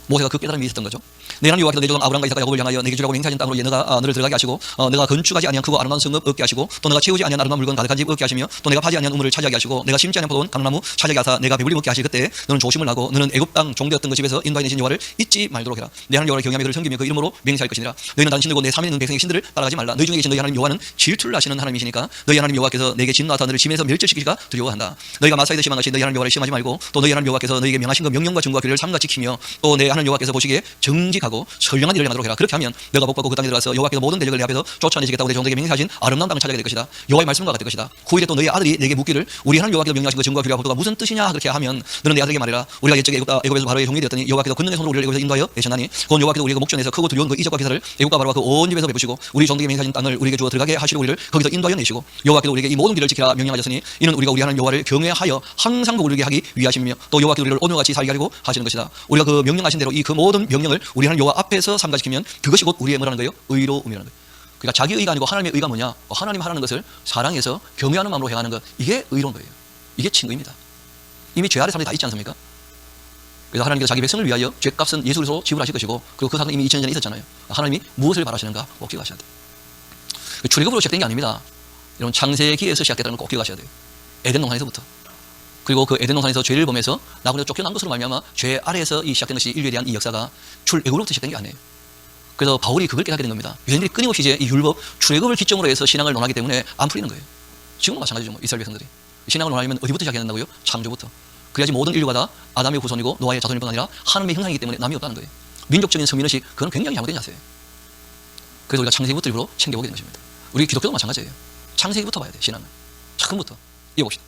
모세가 그 깨달음이 있었던 거죠. 내 하나님 여호와께서 내 조상 아브람과 이삭과 야곱을 향하여 내게 주라고 맹세하신 땅으로 너가 너를 들어가게 하시고 내가 건축하지 아니한 크고 아름다운 성읍 얻게 하시고 또 내가 채우지 아니한 아름다운 물건 가득한 집 얻게 하시며 또 내가 파지 아니한 우물을 차지하게 하시고 내가 심지 아니한 포도원 감나무 차지하게 하사 내가 배불리 먹게 하실 그때 너는 조심을 하고 너는 애굽 땅 종되었던 그 집에서 인도하여 내신 여호와를 잊지 말도록 해라. 내 하나님 여호와를 경외하며 그를 섬기며 그 이름으로 맹세할 것이니라. 너희는 다른 신들고 내 삶에 있는 백성의 신들을 따라가지 말라. 너희 중에 계신 너희 하나님 여호와는 질투를 하시는 하나님이시니까 너희 하나님 여호와께서 내게 진노하사 너를 짐에서 멸절시키기가 두려워한다. 너희가 마사에서 심한 것이 너희 하나님 여호와를 시험하지 말고 또 너희 하나님 여호와께서 너희에게 명하신 그 명령과 증거와 규례를 삼가 지키며 또 내 하나님 여호와께서 보시기에 정직하고 선량한 일을 행하도록 해라. 그렇게 하면 너가 복받고 그 땅에 들어가서 여호와께서 모든 대적을 내 앞에서 쫓아내시겠다고 내 종들에게 맹세하신 아름다운 땅을 차지하게 될 것이다. 여호와의 말씀과 같을 것이다. 그 일에 또 너희 아들이 내게 묻기를 우리 하나님 여호와께서 명령하신 그 증거와 규례와 법도가 무슨 뜻이냐 그렇게 하면 너는 내 아들에게 말해라. 우리가 옛적에 애굽에서 바로의 종이 되었더니 여호와께서 권능의 손으로 우리를 애굽에서 인도하여 내셨나니 그건 여호와께서 우리가 목전에서 크고 두려운 그 이적과 기사를 애굽과 바로와 그 온 집에서 베푸시고 우리 종들에게 맹세하신 땅을 우리에게 주어 들어가게 하시려 우리를 거기서 인도하여 내시고 여호와께서 우리에게 이 모든 길을 지키라 명령하셨으니 이는 우리가 우리 하나님 여호와를 경외하여 항상 그를 하기 위하심이며 또 여호와께서 우리를 오늘같이 살게 하려고 하시는 것이다. 우리가 그 명령하신 대로 이 그 모든 명령을 우리 하나님 여호와 앞에서 삼가지키면 그것이 곧 우리의 뭐라는 거예요? 의로움이라는 거예요. 그러니까 자기 의가 아니고 하나님의 의가 뭐냐? 하나님 하라는 것을 사랑해서 경외하는 마음으로 행하는 것, 이게 의로운 거예요. 이게 친의입니다. 이미 죄 아래 사람들이 다 있지 않습니까? 그래서 하나님께서 자기 백성을 위하여 죄값은 예수로 지불하실 것이고 그리고 그 사건은 이미 2000년 전에 있었잖아요. 하나님이 무엇을 바라시는가 꼭 기억하셔야 돼요. 출애굽으로 시작된 게 아닙니다. 여러분 창세기에서 시작됐다는 거 꼭 기억하셔야 돼요. 에덴 동산에서부터. 그리고 그 에덴 동산에서 죄를 범해서 나그네로 쫓겨난 것으로 말미암아 죄 아래에서 이 시작된 것이 인류에 대한 이 역사가 출애굽으로부터 시작된 게 아니에요. 그래서 바울이 그걸 깨닫게 된 겁니다. 유대인들이 끊임없이 이제 이 율법 출애굽을 기점으로 해서 신앙을 논하기 때문에 안 풀리는 거예요. 지금도 마찬가지죠. 뭐 이스라엘 백성들이 신앙을 논하려면 어디부터 시작해야 된다고요? 창조부터. 그래야지 모든 인류가 다 아담의 후손이고 노아의 자손일 뿐 아니라 하나님의 형상이기 때문에 남이 없다는 거예요. 민족적인 성민의식 그건 굉장히 잘못된 자세예요. 그래서 우리가 창세기부터 일부러 챙겨보게 되는 것입니다. 우리 기독교도 마찬가지예요. 창세기부터 봐야 돼요. 신앙을 처음부터. 이어봅시다.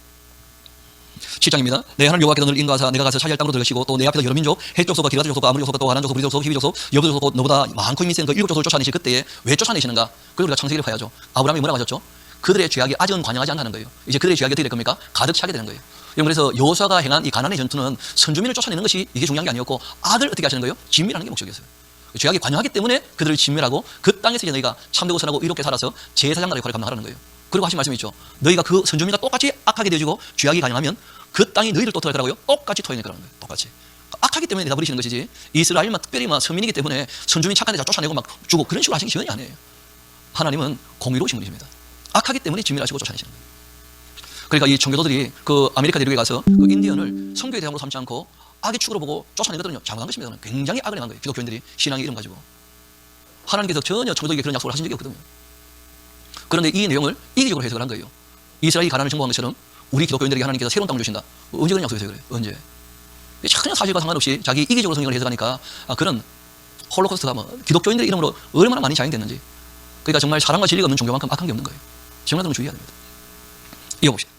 7장입니다. 내 하나님 여호와께서 너를 인도하사 내가 가서 차지할 땅으로 들으시고 또 내 앞에서 여러 민족 헷 족속과 기라스 족속과 아므리 족속과 또 가난 족속 브리 족속 히비 족속 여부 족속 너보다 많고 힘이 센 그 7족속을 쫓아내실 그때에 왜 쫓아내시는가? 그래서 우리가 창세기를 봐야죠. 아브라함이 뭐라고 하셨죠? 그들의 죄악이 아직은 관영하지 않다는 거예요. 이제 그들의 죄악이 어떻게 될 겁니까? 가득 차게 되는 거예요. 그래서 여호수아가 행한 이 가나안의 전투는 선주민을 쫓아내는 것이 이게 중요한 게 아니었고 아들 어떻게 하시는 거예요? 진멸하는 게 목적이었어요. 죄악이 관영하기 때문에 그들을 진멸하고 그 땅에서 이제 너희가 참되고 선하고 의롭게 살아서 제사장 나라의 역할을 감당하라는 거예요. 그리고 하신 말씀이 있죠. 너희가 그 선주민과 똑같이 악하게 되어지고 죄악이 관영하면 그 땅이 너희를 또 어떻게 할 거라고요? 똑같이 토해낼 거라는 거예요. 똑같이. 악하기 때문에 내가 버리시는 것이지 이스라엘만 특별히 서민이기 때문에 선주민 착한 데다 쫓아내고 막 주고 그런 식으로 하시기 전혀 아니에요. 하나님은 공의로우신 분이십니다. 악하기 때문에 진멸하시고 쫓아내시는 거예요. 그러니까 이 종교도들이 그 아메리카 대륙에 가서 그 인디언을 성교의 대상으로 삼지 않고 악의 축으로 보고 쫓아내거든요. 잘못한 것입니다. 굉장히 악을 행한 거예요. 기독교인들이 신앙의 이름 가지고. 하나님께서 전혀 종교도에게 그런 약속을 하신 적이 없거든요. 그런데 이 내용을 이기적으로 해석을 한 거예요. 이스라엘이 가나안을 정복한 것처럼 우리 기독교인들에게 하나님께서 새로운 땅을 주신다. 언제 그런 약속을 해서 그래요? 언제? 전혀 사실과 상관없이 자기 이기적으로 성경을 해석하니까 그런 홀로코스트가 뭐 기독교인들의 이름으로 얼마나 많이 자행됐는지. 그러니까 정말 사랑과 진리가 없는 종교만큼 악한 게 없는 거예요. 정말 좀 주의해야 됩니다. 이어봅시다.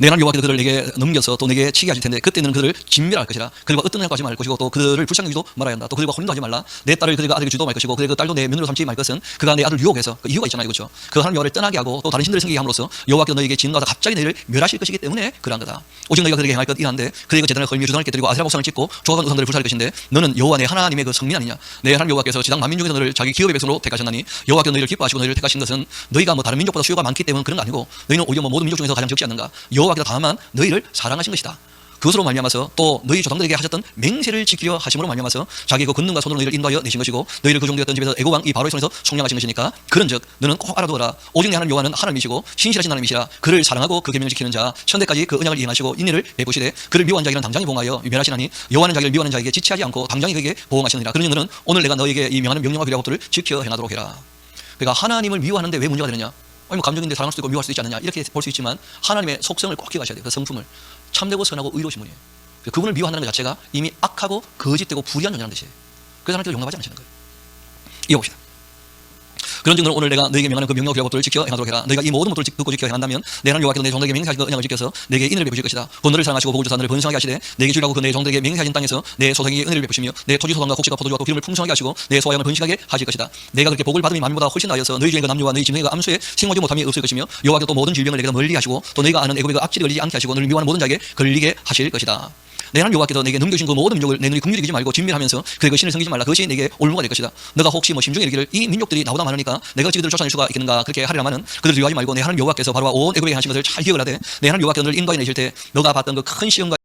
내 하나님 여호와께서 그들을 내게 넘겨서 또 내게 치게 하실 텐데 그때는 그들을 진멸할 것이라. 그들과 어떤 일도 하지 말 것이고 또 그들을 불쌍히 주지도 말아야 한다. 또 그들과 혼인도 하지 말라. 내 딸을 그들과 아들에게 주도 말 것이고 그들의 그 딸도 내 며느리로 삼지 말 것은 그가 내 아들 유혹해서 그 이유가 있잖아요. 그렇죠? 그 하나님 여호와를 떠나게 하고 또 다른 신들을 섬기게 함으로써 여호와께서 너희에게 진노하사 갑자기 너희를 멸하실 것이기 때문에 그러한 거다. 오직 너희가 그들에게 행할 것 이란데 그들의 그 재단을 걸며 주선을 깨뜨리고 아세라 목상을 찍고 조각한 우상들을 불사할 것인데 너는 여호와 내 하나님의 그 성민 아니냐? 내 하나님 여호와께서 지상 만민 중에서 너를 자기 기업의 백성으로 택하셨나니 여호와께서 너희를 기뻐하시고 너희를 택하신 것은 너희가 뭐 다른 민족보다 수요가 많기 때문에 그런 거 아니고 너희는 오히려 뭐 모든 민족 중에서 가장 적지 않는가? 여호와께서 다만 너희를 사랑하신 것이다. 그것으로 말미암아서 또 너희 조상들에게 하셨던 맹세를 지키려 하심으로 말미암아서 자기 그 권능과 손으로 너희를 인도하여 내신 것이고 너희를 그 종되었던 집에서 애고왕 이 바로의 손에서 속량하신 것이니까 그런즉 너는 꼭 알아두어라. 오직 내 하나님 여호와는 하나님이시고 신실하신 하나님이시라. 그를 사랑하고 그 계명을 지키는 자 천대까지 그 언약을 이행하시고 인내를 베푸시되 그를 미워하는 자에게는 당장에 보응하여 멸하시나니 여호와는 자기를 미워하는 자에게 지체하지 않고 당장에 그에게 보응하시느니라. 그러니 너는 오늘 내가 너에게 이 명하는 명령과 규례와 법도를 지켜 행하도록 해라. 그러니까 하나님을 미워하는데 왜 문제가 되느냐? 아니 뭐 감정인데 사랑할 수도 있고 미워할 수도 있지 않느냐? 이렇게 볼 수 있지만 하나님의 속성을 꼭 기억하셔야 돼요. 그 성품을 참되고 선하고 의로우신 분이에요. 그분을 미워한다는 것 자체가 이미 악하고 거짓되고 불의한 존재라는 뜻이에요. 그래서 하나님께서 용납하지 않으시는 거예요. 이어봅시다. 그런즉 너는 오늘 내가 너에게 명하는 그 명령과 규례와 법도를 지켜 행하도록 해라. 너희가 이 모든 법도를 듣고 지켜 행한다면 내 하나님 여호와께서 내 종들에게 맹세하신 그 언약을 지켜서 내게 인을 베푸실 것이다. 곧 너를 사랑하시고 복을 주사 너를 번성하게 하시되 내게 주라고 그 내 종들에게 맹세하신 땅에서 내 소생에게 은혜를 베푸시며 내 토지 소산과 곡식과 포도주와 또 기름을 풍성하게 하시고 내 소와 양을 번식하게 하실 것이다. 내가 그렇게 복을 받음이 만민보다 훨씬 나아서 너희 중에 그 남녀와 너희 짐승의 그 암수에 생하지 못함이 없을 것이며 여호와께서 또 모든 질병을 내게서 멀리 하시고 또 너희가 아는 애굽의 그 악질이 걸리지 않게 하시고 너를 미워하는 모든 자에게 걸리게 하실 것이다. 내 하나님 여호와께서 내게 넘겨주신 그 모든 민족을 내 눈이 긍휼히 여기지 말고 진멸하면서 그의 그 신을 섬기지 말라. 그것이 내게 올무가 될 것이다. 너가 혹시 뭐 심중에 이르기를 이 민족들이 나보다 많으니까 내가 어찌 그들을 쫓아낼 수가 있겠는가 그렇게 하리라마는 그들을 두려워하지 말고 내 하나님 여호와께서 바로와 온 애굽에게 하신 것을 잘 기억을 하되 내 하나님 여호와께서 너를 인도하여 내실 때 너가 봤던 그 큰 시험과